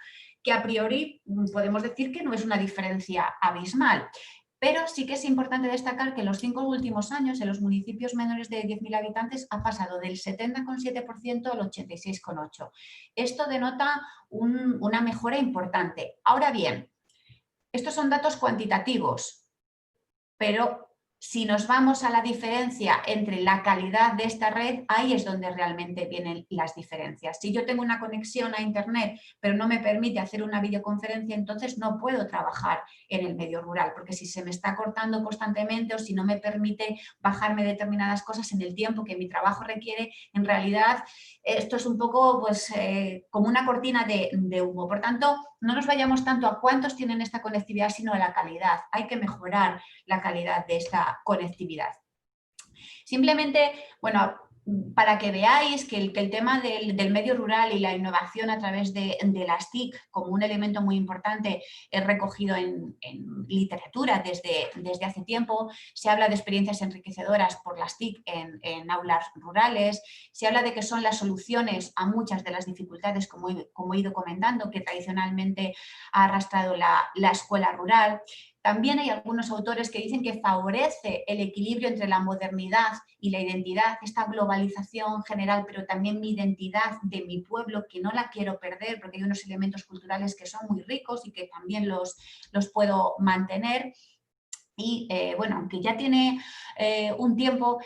que a priori podemos decir que no es una diferencia abismal. Pero sí que es importante destacar que en los 5 últimos años en los municipios menores de 10.000 habitantes ha pasado del 70,7% al 86,8%. Esto denota una mejora importante. Ahora bien, estos son datos cuantitativos, pero si nos vamos a la diferencia entre la calidad de esta red, ahí es donde realmente vienen las diferencias. Si yo tengo una conexión a Internet, pero no me permite hacer una videoconferencia, entonces no puedo trabajar en el medio rural, porque si se me está cortando constantemente o si no me permite bajarme determinadas cosas en el tiempo que mi trabajo requiere, en realidad esto es un poco pues, como una cortina de humo. Por tanto, no nos vayamos tanto a cuántos tienen esta conectividad, sino a la calidad. Hay que mejorar la calidad de esta conectividad. Simplemente, bueno, para que veáis que el tema del medio rural y la innovación a través de las TIC como un elemento muy importante es recogido en literatura desde hace tiempo. Se habla de experiencias enriquecedoras por las TIC en aulas rurales. Se habla de que son las soluciones a muchas de las dificultades, como he ido comentando, que tradicionalmente ha arrastrado la escuela rural. También hay algunos autores que dicen que favorece el equilibrio entre la modernidad y la identidad, esta globalización general, pero también mi identidad de mi pueblo, que no la quiero perder porque hay unos elementos culturales que son muy ricos y que también los puedo mantener. Y bueno, aunque ya tiene un tiempo,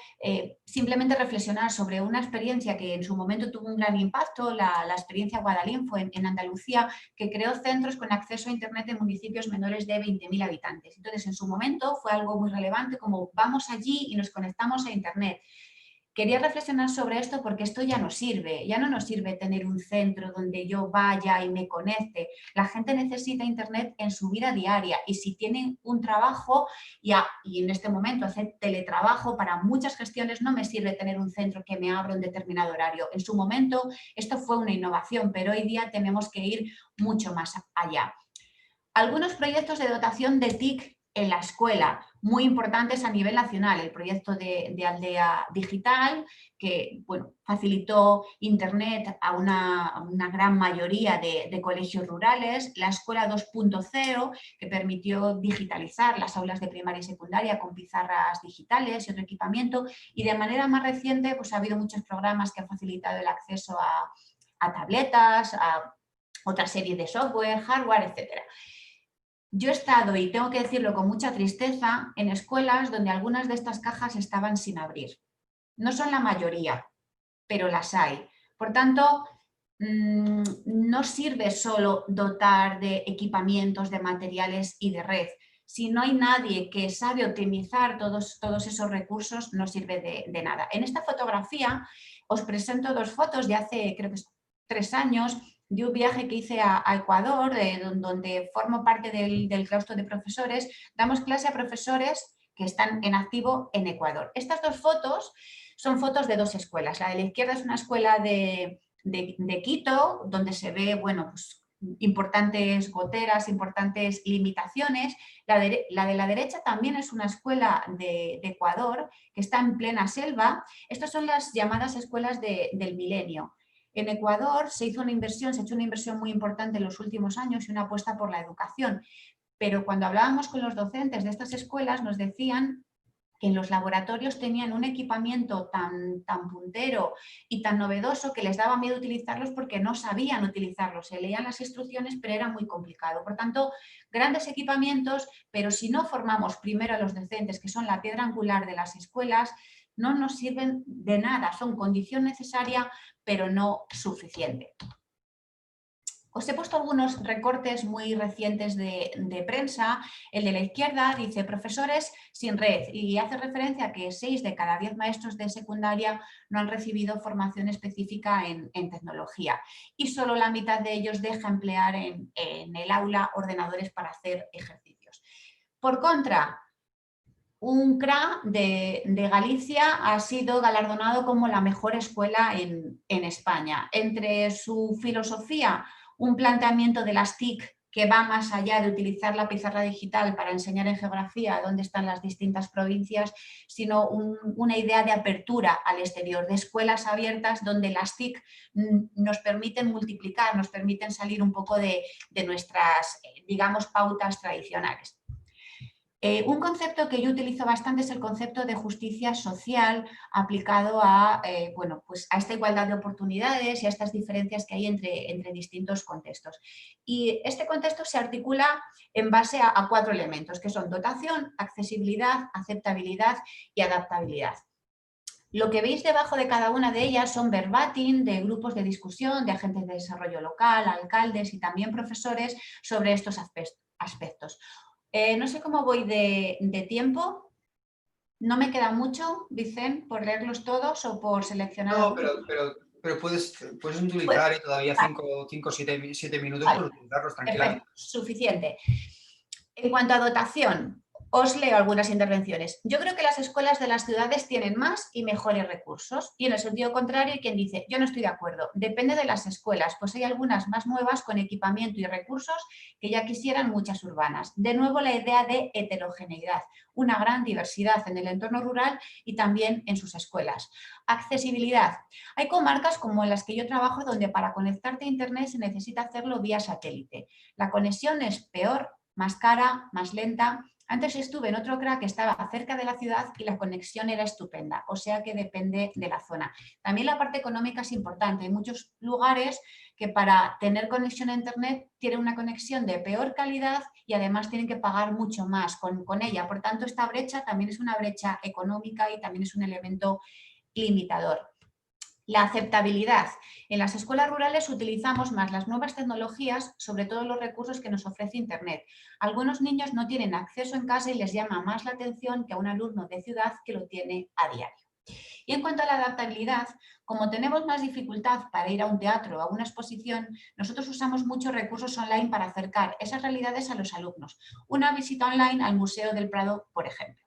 simplemente reflexionar sobre una experiencia que en su momento tuvo un gran impacto, la experiencia Guadalinfo en Andalucía, que creó centros con acceso a Internet en municipios menores de 20.000 habitantes. Entonces, en su momento fue algo muy relevante, como vamos allí y nos conectamos a Internet. Quería reflexionar sobre esto porque esto ya no sirve, ya no nos sirve tener un centro donde yo vaya y me conecte. La gente necesita Internet en su vida diaria y si tienen un trabajo y en este momento hacer teletrabajo para muchas gestiones no me sirve tener un centro que me abra un determinado horario. En su momento esto fue una innovación, pero hoy día tenemos que ir mucho más allá. Algunos proyectos de dotación de TIC en la escuela, muy importantes a nivel nacional. El proyecto de Aldea Digital, que bueno, facilitó Internet a una gran mayoría de colegios rurales. La Escuela 2.0, que permitió digitalizar las aulas de primaria y secundaria con pizarras digitales y otro equipamiento. Y de manera más reciente, pues ha habido muchos programas que han facilitado el acceso a tabletas, a otra serie de software, hardware, etcétera. Yo he estado, y tengo que decirlo con mucha tristeza, en escuelas donde algunas de estas cajas estaban sin abrir. No son la mayoría, pero las hay. Por tanto, no sirve solo dotar de equipamientos, de materiales y de red. Si no hay nadie que sabe optimizar todos esos recursos, no sirve de nada. En esta fotografía os presento dos fotos de hace, creo que 3 años, de un viaje que hice a Ecuador, donde formo parte del claustro de profesores. Damos clase a profesores que están en activo en Ecuador. Estas dos fotos son fotos de dos escuelas. La de la izquierda es una escuela de Quito, donde se ve, bueno, pues, importantes goteras, importantes limitaciones. La de la derecha también es una escuela de Ecuador, que está en plena selva. Estas son las llamadas escuelas del milenio. En Ecuador se ha hecho una inversión muy importante en los últimos años y una apuesta por la educación. Pero cuando hablábamos con los docentes de estas escuelas nos decían que en los laboratorios tenían un equipamiento tan puntero y tan novedoso que les daba miedo utilizarlos porque no sabían utilizarlos. Se leían las instrucciones, pero era muy complicado. Por tanto, grandes equipamientos, pero si no formamos primero a los docentes, que son la piedra angular de las escuelas, no nos sirven de nada. Son condición necesaria, pero no suficiente. Os he puesto algunos recortes muy recientes de prensa. El de la izquierda dice profesores sin red y hace referencia a que 6 de cada 10 maestros de secundaria no han recibido formación específica en tecnología y solo la mitad de ellos deja emplear en el aula ordenadores para hacer ejercicios. Por contra, un CRA de Galicia ha sido galardonado como la mejor escuela en España. Entre su filosofía, un planteamiento de las TIC que va más allá de utilizar la pizarra digital para enseñar en geografía dónde están las distintas provincias, sino una idea de apertura al exterior, de escuelas abiertas donde las TIC nos permiten multiplicar, nos permiten salir un poco de nuestras, digamos, pautas tradicionales. Un concepto que yo utilizo bastante es el concepto de justicia social aplicado a, bueno, pues a esta igualdad de oportunidades y a estas diferencias que hay entre distintos contextos. Y este contexto se articula en base a 4 elementos, que son dotación, accesibilidad, aceptabilidad y adaptabilidad. Lo que veis debajo de cada una de ellas son verbatim de grupos de discusión, de agentes de desarrollo local, alcaldes y también profesores sobre estos aspectos. No sé cómo voy de tiempo. No me queda mucho, Vicente, por leerlos todos o por seleccionar. No, pero puedes utilizar todavía 5 o 7 minutos, vale, por utilizarlos tranquilamente. Perfecto, suficiente. En cuanto a dotación, os leo algunas intervenciones. Yo creo que las escuelas de las ciudades tienen más y mejores recursos. Y en el sentido contrario, hay quien dice, yo no estoy de acuerdo. Depende de las escuelas, pues hay algunas más nuevas con equipamiento y recursos que ya quisieran muchas urbanas. De nuevo, la idea de heterogeneidad, una gran diversidad en el entorno rural y también en sus escuelas. Accesibilidad. Hay comarcas como en las que yo trabajo donde para conectarte a Internet se necesita hacerlo vía satélite. La conexión es peor, más cara, más lenta. Antes estuve en otro CRA que estaba cerca de la ciudad y la conexión era estupenda, o sea que depende de la zona. También la parte económica es importante. Hay muchos lugares que para tener conexión a internet tienen una conexión de peor calidad y además tienen que pagar mucho más con ella. Por tanto, esta brecha también es una brecha económica y también es un elemento limitador. La aceptabilidad. En las escuelas rurales utilizamos más las nuevas tecnologías, sobre todo los recursos que nos ofrece Internet. Algunos niños no tienen acceso en casa y les llama más la atención que a un alumno de ciudad que lo tiene a diario. Y en cuanto a la adaptabilidad, como tenemos más dificultad para ir a un teatro o a una exposición, nosotros usamos muchos recursos online para acercar esas realidades a los alumnos. Una visita online al Museo del Prado, por ejemplo.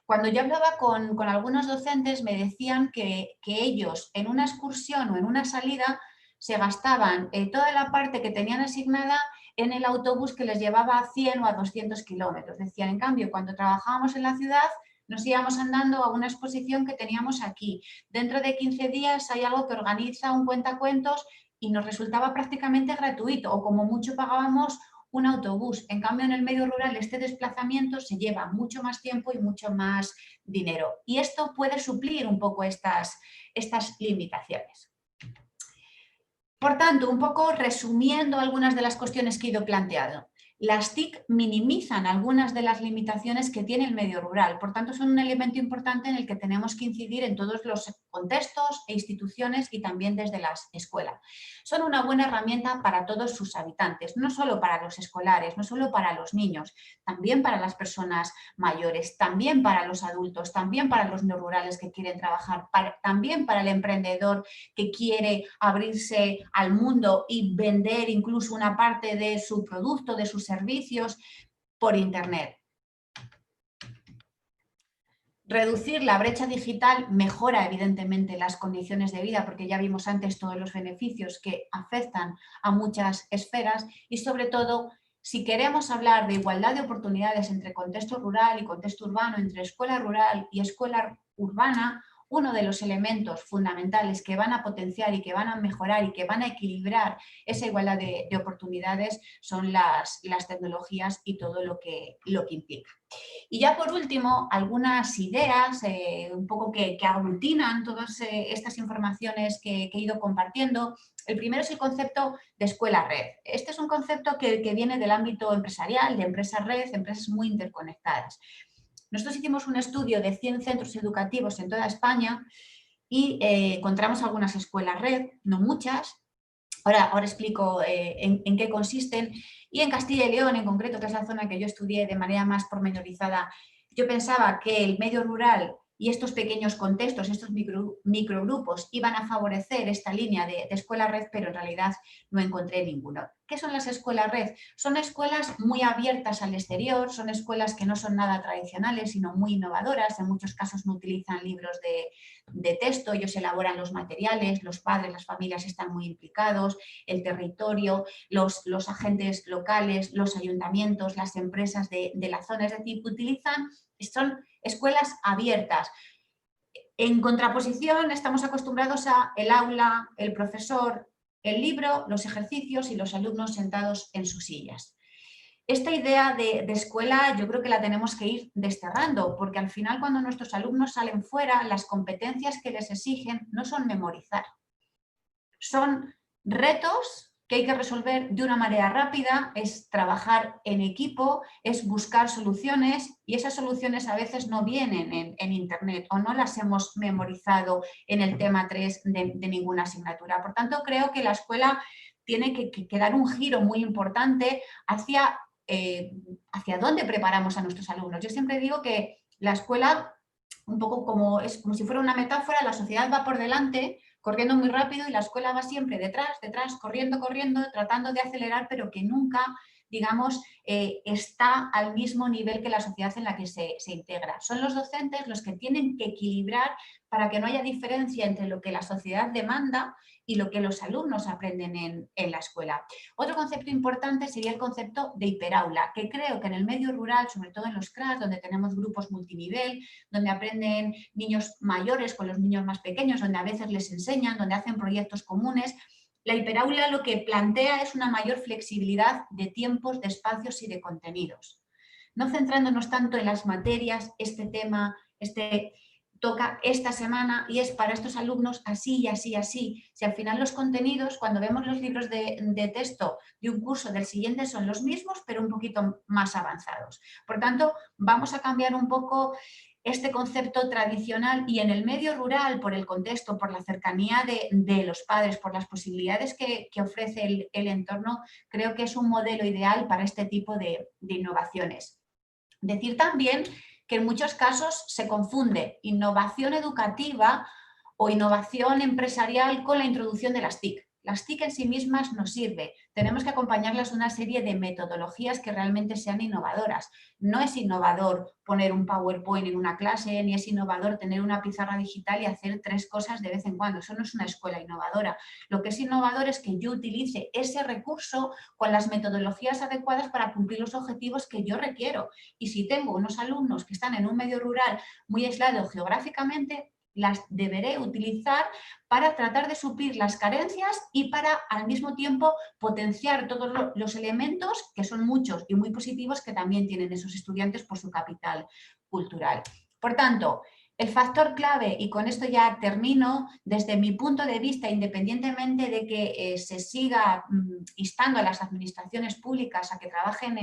Cuando yo hablaba con algunos docentes me decían que ellos en una excursión o en una salida se gastaban toda la parte que tenían asignada en el autobús que les llevaba a 100 o a 200 kilómetros. Decían, en cambio, cuando trabajábamos en la ciudad nos íbamos andando a una exposición que teníamos aquí. Dentro de 15 días hay algo que organiza un cuentacuentos y nos resultaba prácticamente gratuito o como mucho pagábamos un autobús. En cambio, en el medio rural este desplazamiento se lleva mucho más tiempo y mucho más dinero. Y esto puede suplir un poco estas limitaciones. Por tanto, un poco resumiendo algunas de las cuestiones que he ido planteando. Las TIC minimizan algunas de las limitaciones que tiene el medio rural, por tanto son un elemento importante en el que tenemos que incidir en todos los contextos e instituciones y también desde las escuelas. Son una buena herramienta para todos sus habitantes, no solo para los escolares, no solo para los niños, también para las personas mayores, también para los adultos, también para los no rurales que quieren trabajar, también para el emprendedor que quiere abrirse al mundo y vender incluso una parte de su producto, de sus servicios por internet. Reducir la brecha digital mejora evidentemente las condiciones de vida porque ya vimos antes todos los beneficios que afectan a muchas esferas y sobre todo si queremos hablar de igualdad de oportunidades entre contexto rural y contexto urbano, entre escuela rural y escuela urbana, uno de los elementos fundamentales que van a potenciar y que van a mejorar y que van a equilibrar esa igualdad de oportunidades son las tecnologías y todo lo que implica. Y ya por último, algunas ideas un poco que aglutinan todas estas informaciones que he ido compartiendo. El primero es el concepto de escuela-red. Este es un concepto que viene del ámbito empresarial, de empresas-red, empresas muy interconectadas. Nosotros hicimos un estudio de 100 centros educativos en toda España y encontramos algunas escuelas red, no muchas. Ahora explico en qué consisten. Y en Castilla y León, en concreto, que es la zona que yo estudié de manera más pormenorizada, yo pensaba que el medio rural y estos pequeños contextos, estos microgrupos, iban a favorecer esta línea de escuela red, pero en realidad no encontré ninguno. ¿Qué son las escuelas red? Son escuelas muy abiertas al exterior, son escuelas que no son nada tradicionales, sino muy innovadoras. En muchos casos no utilizan libros de texto, ellos elaboran los materiales, los padres, las familias están muy implicados, el territorio, los agentes locales, los ayuntamientos, las empresas de la zona, es decir, son escuelas abiertas. En contraposición, estamos acostumbrados a el aula, el profesor, el libro, los ejercicios y los alumnos sentados en sus sillas. Esta idea de escuela yo creo que la tenemos que ir desterrando, porque al final cuando nuestros alumnos salen fuera, las competencias que les exigen no son memorizar. Son retos que hay que resolver de una manera rápida, es trabajar en equipo, es buscar soluciones y esas soluciones a veces no vienen en internet o no las hemos memorizado en el tema 3 de ninguna asignatura. Por tanto, creo que la escuela tiene que dar un giro muy importante hacia dónde preparamos a nuestros alumnos. Yo siempre digo que la escuela, un poco como si fuera una metáfora, la sociedad va por delante, corriendo muy rápido y la escuela va siempre detrás, corriendo, tratando de acelerar, pero que nunca, digamos, está al mismo nivel que la sociedad en la que se integra. Son los docentes los que tienen que equilibrar para que no haya diferencia entre lo que la sociedad demanda y lo que los alumnos aprenden en la escuela. Otro concepto importante sería el concepto de hiperaula, que creo que en el medio rural, sobre todo en los CRAS, donde tenemos grupos multinivel, donde aprenden niños mayores con los niños más pequeños, donde a veces les enseñan, donde hacen proyectos comunes, la hiperaula lo que plantea es una mayor flexibilidad de tiempos, de espacios y de contenidos. no centrándonos tanto en las materias, este tema, toca esta semana y es para estos alumnos así y así y así. Si al final los contenidos, cuando vemos los libros de texto de un curso del siguiente son los mismos, pero un poquito más avanzados. Por tanto, vamos a cambiar un poco este concepto tradicional y en el medio rural, por el contexto, por la cercanía de los padres, por las posibilidades que ofrece el entorno, creo que es un modelo ideal para este tipo de innovaciones. Decir también que en muchos casos se confunde innovación educativa o innovación empresarial con la introducción de las TIC. Las TIC en sí mismas nos sirve, tenemos que acompañarlas de una serie de metodologías que realmente sean innovadoras. No es innovador poner un PowerPoint en una clase, ni es innovador tener una pizarra digital y hacer 3 cosas de vez en cuando. Eso no es una escuela innovadora. Lo que es innovador es que yo utilice ese recurso con las metodologías adecuadas para cumplir los objetivos que yo requiero. Y si tengo unos alumnos que están en un medio rural muy aislado geográficamente, las deberé utilizar para tratar de suplir las carencias y para al mismo tiempo potenciar todos los elementos, que son muchos y muy positivos, que también tienen esos estudiantes por su capital cultural. Por tanto, el factor clave, y con esto ya termino, desde mi punto de vista, independientemente de que se siga instando a las administraciones públicas a que trabajen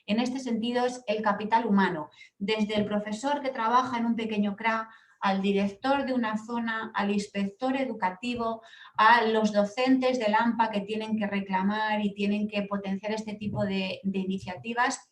en este sentido, es el capital humano. Desde el profesor que trabaja en un pequeño CRA, al director de una zona, al inspector educativo, a los docentes del AMPA que tienen que reclamar y tienen que potenciar este tipo de iniciativas.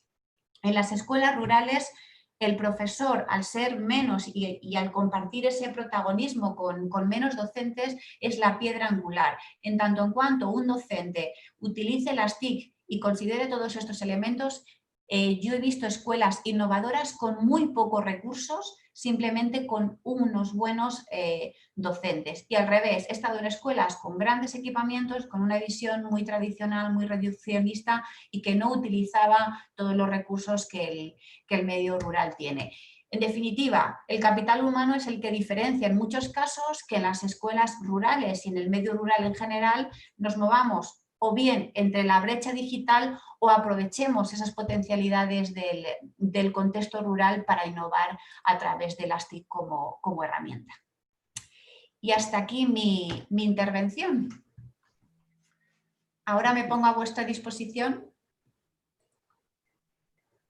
En las escuelas rurales, el profesor, al ser menos y al compartir ese protagonismo con menos docentes, es la piedra angular. En tanto en cuanto un docente utilice las TIC y considere todos estos elementos, yo he visto escuelas innovadoras con muy pocos recursos, simplemente con unos buenos docentes. Y al revés, he estado en escuelas con grandes equipamientos, con una visión muy tradicional, muy reduccionista y que no utilizaba todos los recursos que el medio rural tiene. En definitiva, el capital humano es el que diferencia en muchos casos que en las escuelas rurales y en el medio rural en general nos movamos o bien entre la brecha digital o aprovechemos esas potencialidades del contexto rural para innovar a través de las TIC como herramienta. Y hasta aquí mi intervención. Ahora me pongo a vuestra disposición.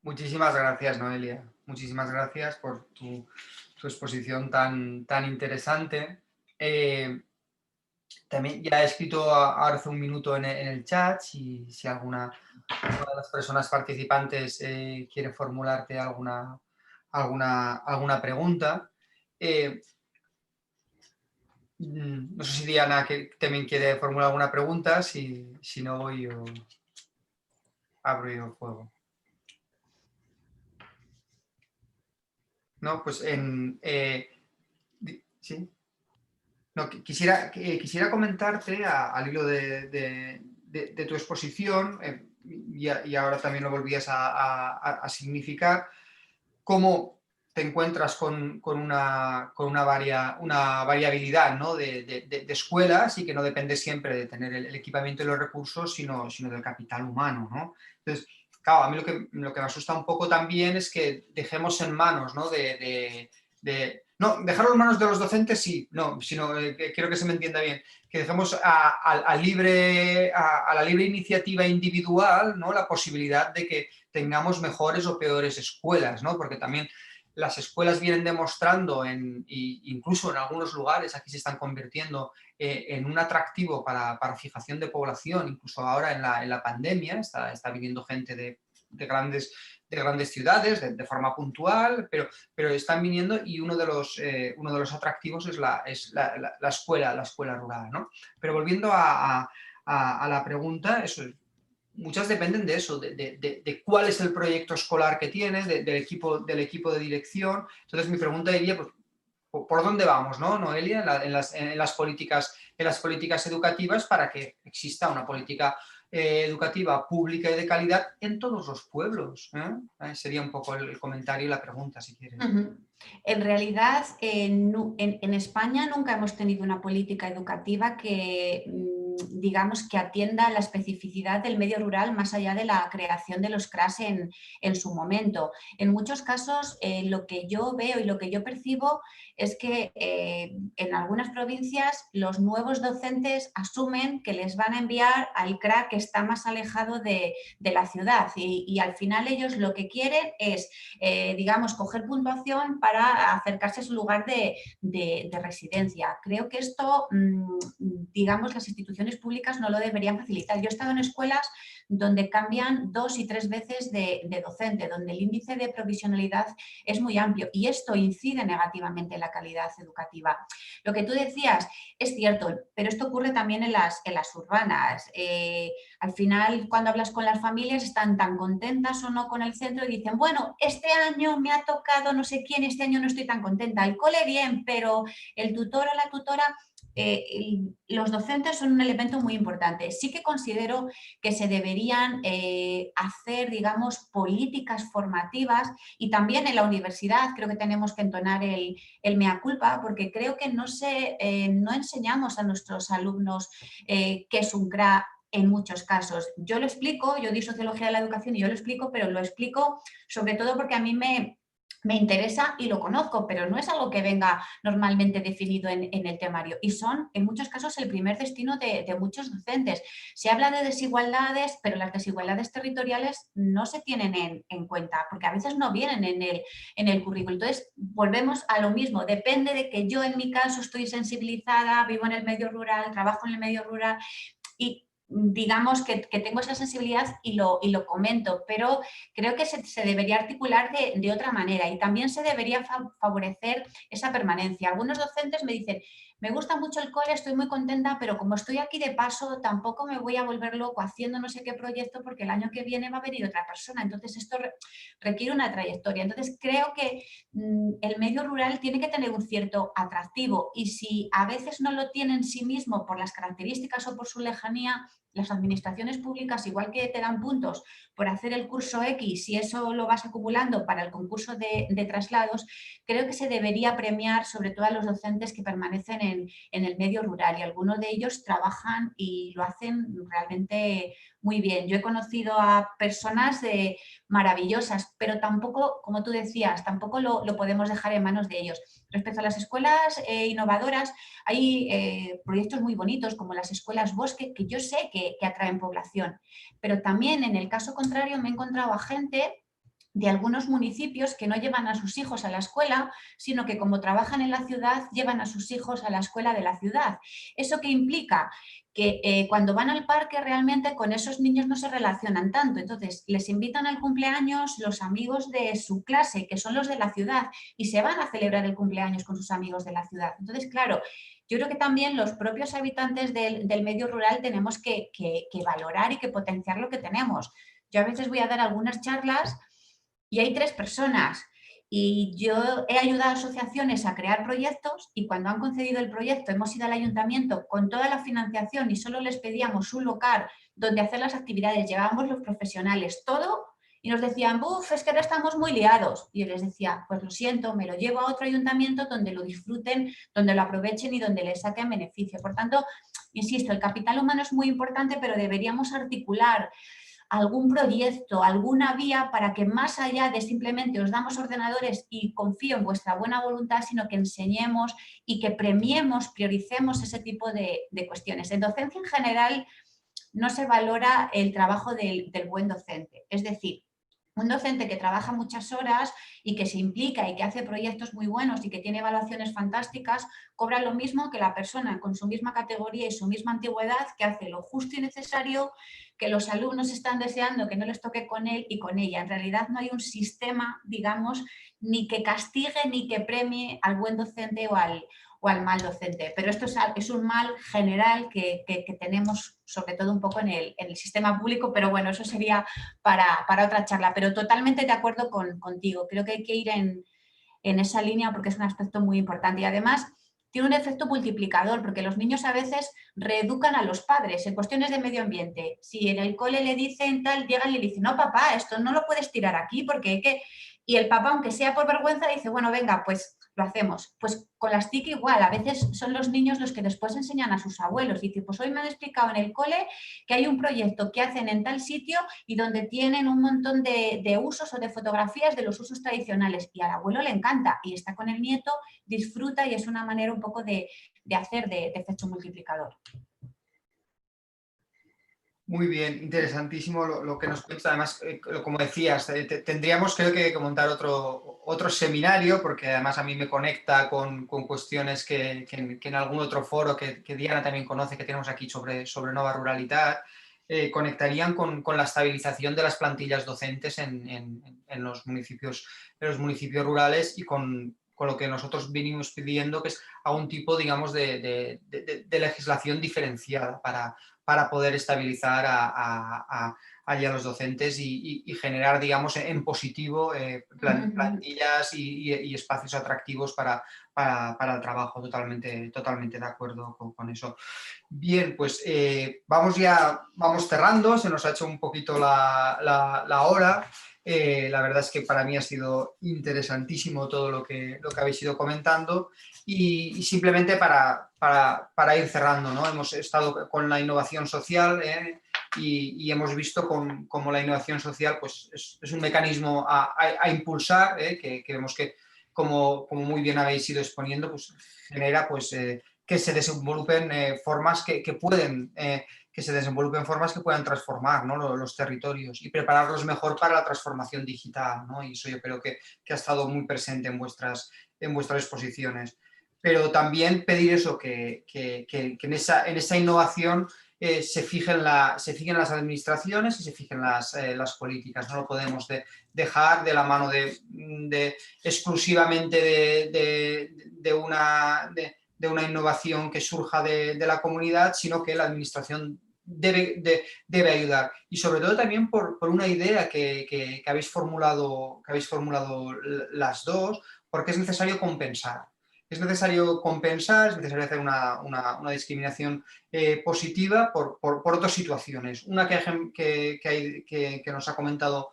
Muchísimas gracias, Noelia. Muchísimas gracias por tu exposición tan interesante. También ya he escrito ahora hace un minuto en el chat, si alguna de las personas participantes quiere formularte alguna pregunta. No sé si Diana también quiere formular alguna pregunta, si no voy yo, abro yo el juego. No, pues ¿sí? No, quisiera comentarte al hilo de tu exposición, y ahora también lo volvías a significar, cómo te encuentras con una variabilidad, ¿no? de escuelas y que no depende siempre de tener el equipamiento y los recursos, sino del capital humano, ¿no? Entonces, claro, a mí lo que me asusta un poco también es que dejemos en manos, ¿no? No, dejarlo en manos de los docentes sí, no, sino quiero que se me entienda bien, que dejemos a la libre iniciativa individual, ¿no? La posibilidad de que tengamos mejores o peores escuelas, ¿no? Porque también las escuelas vienen demostrando, incluso en algunos lugares aquí se están convirtiendo en un atractivo para fijación de población, incluso ahora en la pandemia está viniendo gente de grandes ciudades de forma puntual, pero están viniendo, y uno de los atractivos es la escuela rural, ¿no? Pero volviendo a la pregunta, eso, muchas dependen de eso, de cuál es el proyecto escolar que tienes, del equipo de dirección. Entonces mi pregunta iría, pues, ¿por dónde vamos, ¿no, Noelia? En las políticas educativas, para que exista una política educativa pública y de calidad en todos los pueblos, ¿eh? Sería un poco el comentario y la pregunta, si quieres. En realidad, en España nunca hemos tenido una política educativa que, digamos, que atienda a la especificidad del medio rural más allá de la creación de los CRAS en su momento. En muchos casos, lo que yo veo y lo que yo percibo es que en algunas provincias los nuevos docentes asumen que les van a enviar al CRA que está más alejado de la ciudad y al final ellos lo que quieren es, digamos, coger puntuación para acercarse a su lugar de residencia. Creo que esto, digamos, las instituciones públicas no lo deberían facilitar. Yo he estado en escuelas donde cambian 2 y 3 veces de docente, donde el índice de provisionalidad es muy amplio y esto incide negativamente en la calidad educativa. Lo que tú decías es cierto, pero esto ocurre también en las urbanas. Al final, cuando hablas con las familias, están tan contentas o no con el centro y dicen, bueno, este año me ha tocado no sé quién, este año no estoy tan contenta. El cole bien, pero el tutor o la tutora, los docentes son un elemento muy importante. Sí que considero que se deberían hacer, digamos, políticas formativas y también en la universidad creo que tenemos que entonar el mea culpa porque creo que no enseñamos a nuestros alumnos qué es un CRA en muchos casos. Yo lo explico, yo di Sociología de la Educación y yo lo explico, pero lo explico sobre todo porque a mí me interesa y lo conozco, pero no es algo que venga normalmente definido en el temario y son en muchos casos el primer destino de muchos docentes. Se habla de desigualdades, pero las desigualdades territoriales no se tienen en cuenta porque a veces no vienen en el currículo. Entonces volvemos a lo mismo, depende de que yo en mi caso estoy sensibilizada, vivo en el medio rural, trabajo en el medio rural y digamos que tengo esa sensibilidad y lo comento, pero creo que se debería articular de otra manera y también se debería favorecer esa permanencia. Algunos docentes me dicen, me gusta mucho el cole, estoy muy contenta, pero como estoy aquí de paso, tampoco me voy a volver loco haciendo no sé qué proyecto porque el año que viene va a venir otra persona, entonces esto requiere una trayectoria. Entonces creo que el medio rural tiene que tener un cierto atractivo y si a veces no lo tiene en sí mismo por las características o por su lejanía, las administraciones públicas, igual que te dan puntos por hacer el curso X y eso lo vas acumulando para el concurso de traslados, creo que se debería premiar sobre todo a los docentes que permanecen en el medio rural y algunos de ellos trabajan y lo hacen realmente muy bien. Yo he conocido a personas maravillosas, pero tampoco, como tú decías, tampoco lo podemos dejar en manos de ellos. Respecto a las escuelas innovadoras, hay proyectos muy bonitos como las escuelas bosque que yo sé que atraen población, pero también en el caso contrario me he encontrado a gente de algunos municipios que no llevan a sus hijos a la escuela, sino que como trabajan en la ciudad, llevan a sus hijos a la escuela de la ciudad. ¿Eso qué implica? Que cuando van al parque realmente con esos niños no se relacionan tanto, entonces les invitan al cumpleaños los amigos de su clase, que son los de la ciudad, y se van a celebrar el cumpleaños con sus amigos de la ciudad. Entonces, claro, yo creo que también los propios habitantes del medio rural tenemos que valorar y que potenciar lo que tenemos. Yo a veces voy a dar algunas charlas y hay 3 personas y yo he ayudado a asociaciones a crear proyectos y cuando han concedido el proyecto hemos ido al ayuntamiento con toda la financiación y solo les pedíamos un local donde hacer las actividades, llevábamos los profesionales, todo y nos decían, buf, es que ahora estamos muy liados. Y yo les decía, pues lo siento, me lo llevo a otro ayuntamiento donde lo disfruten, donde lo aprovechen y donde les saquen beneficio. Por tanto, insisto, el capital humano es muy importante, pero deberíamos articular algún proyecto, alguna vía para que más allá de simplemente os damos ordenadores y confío en vuestra buena voluntad, sino que enseñemos y que premiemos, prioricemos ese tipo de cuestiones. En docencia en general no se valora el trabajo del buen docente, es decir, un docente que trabaja muchas horas y que se implica y que hace proyectos muy buenos y que tiene evaluaciones fantásticas, cobra lo mismo que la persona con su misma categoría y su misma antigüedad que hace lo justo y necesario, que los alumnos están deseando que no les toque con él y con ella. En realidad no hay un sistema, digamos, ni que castigue ni que premie al buen docente o al mal docente, pero esto es un mal general que tenemos sobre todo un poco en el sistema público, pero bueno, eso sería para otra charla, pero totalmente de acuerdo contigo, creo que hay que ir en esa línea porque es un aspecto muy importante y además tiene un efecto multiplicador porque los niños a veces reeducan a los padres en cuestiones de medio ambiente. Si en el cole le dicen tal, llegan y le dicen, no papá, esto no lo puedes tirar aquí porque hay que Y el papá, aunque sea por vergüenza, dice, bueno, venga, pues lo hacemos. Pues con las TIC igual, a veces son los niños los que después enseñan a sus abuelos. Y dice, pues hoy me han explicado en el cole que hay un proyecto que hacen en tal sitio y donde tienen un montón de usos o de fotografías de los usos tradicionales. Y al abuelo le encanta y está con el nieto, disfruta y es una manera un poco de hacer de efecto multiplicador. Muy bien, interesantísimo lo que nos cuenta. Además, como decías, tendríamos creo que montar otro seminario, porque además a mí me conecta con cuestiones que en algún otro foro que Diana también conoce, que tenemos aquí sobre Nova Ruralidad, conectarían con la estabilización de las plantillas docentes en los municipios rurales y con lo que nosotros venimos pidiendo, que es algún tipo, digamos, de legislación diferenciada para poder estabilizar allá a los docentes y generar, digamos, en positivo plantillas y espacios atractivos para el trabajo. Totalmente de acuerdo con eso. Bien, pues vamos cerrando, se nos ha hecho un poquito la hora. La verdad es que para mí ha sido interesantísimo todo lo que habéis ido comentando y simplemente para ir cerrando, ¿no? Hemos estado con la innovación social y hemos visto cómo la innovación social pues, es un mecanismo a impulsar, que vemos que, como muy bien habéis ido exponiendo, pues genera pues, que se desenvolupen formas que pueden transformar, ¿no? los territorios y prepararlos mejor para la transformación digital, ¿no? Y eso yo creo que ha estado muy presente en vuestras exposiciones. Pero también pedir eso, que en esa innovación se fijen las administraciones y se fijen las políticas. No lo podemos dejar de la mano exclusivamente de una innovación que surja de la comunidad, sino que la administración debe ayudar. Y sobre todo también por una idea que habéis formulado las dos, porque es necesario compensar. Es necesario compensar, es necesario hacer una discriminación positiva por dos situaciones. Una que nos ha comentado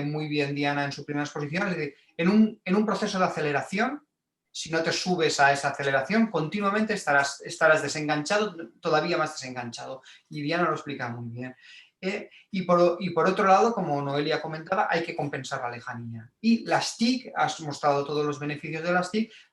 muy bien Diana en su primera exposición, es decir, en un proceso de aceleración, si no te subes a esa aceleración, continuamente estarás desenganchado, todavía más desenganchado. Y Diana lo explica muy bien. Y por otro lado, como Noelia comentaba, hay que compensar la lejanía. Y las TIC, has mostrado todos los beneficios de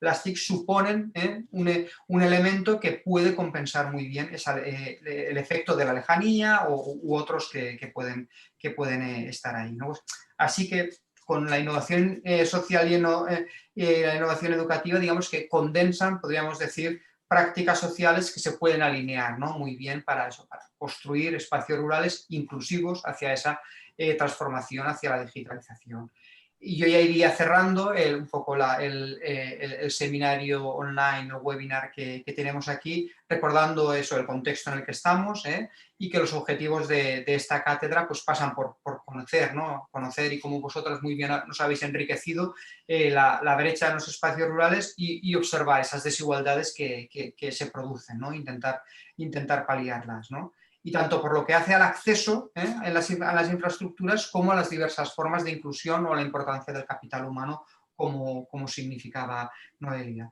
las TIC suponen un elemento que puede compensar muy bien el efecto de la lejanía u otros que pueden estar ahí, ¿no? Pues, así que con la innovación social y la innovación educativa, digamos que condensan, podríamos decir, prácticas sociales que se pueden alinear, ¿no? Muy bien para eso, para construir espacios rurales inclusivos hacia esa transformación, hacia la digitalización. Y yo ya iría cerrando un poco el seminario online o webinar que tenemos aquí, recordando eso, el contexto en el que estamos y que los objetivos de esta cátedra pues pasan por conocer, ¿no? Conocer, y como vosotros muy bien nos habéis enriquecido, la brecha en los espacios rurales y observar esas desigualdades que se producen, ¿no? Intentar paliarlas, ¿no? Y tanto por lo que hace al acceso a las infraestructuras como a las diversas formas de inclusión o la importancia del capital humano, como significaba Noelia.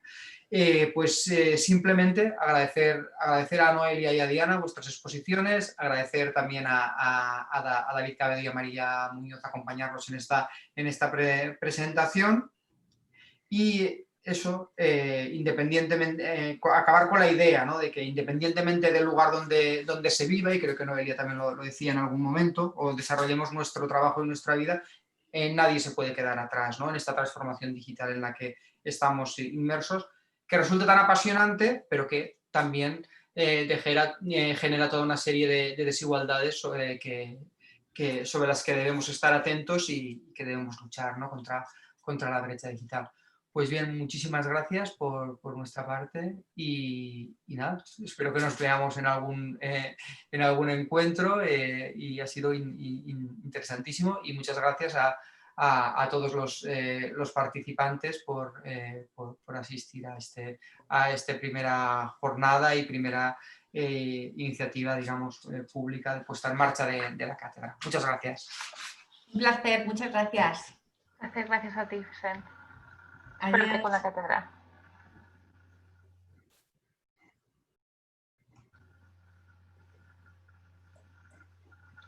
Simplemente agradecer a Noelia y a Diana vuestras exposiciones, agradecer también a David Cabedo y a María Muñoz acompañarnos en esta presentación y eso, independientemente, acabar con la idea, ¿no? De que independientemente del lugar donde se viva, y creo que Noelia también lo decía en algún momento, o desarrollemos nuestro trabajo y nuestra vida, nadie se puede quedar atrás, ¿no? En esta transformación digital en la que estamos inmersos, que resulta tan apasionante, pero que también genera toda una serie de desigualdades sobre las que debemos estar atentos y que debemos luchar, ¿no? contra la brecha digital. Pues bien, muchísimas gracias por nuestra parte y nada, espero que nos veamos en algún encuentro y ha sido interesantísimo y muchas gracias a todos los participantes por asistir a esta primera jornada y primera iniciativa, digamos, pública de puesta en marcha de la cátedra. Muchas gracias. Un placer, muchas gracias. Gracias a ti, Vicent. Adiós. Suerte con la cátedra.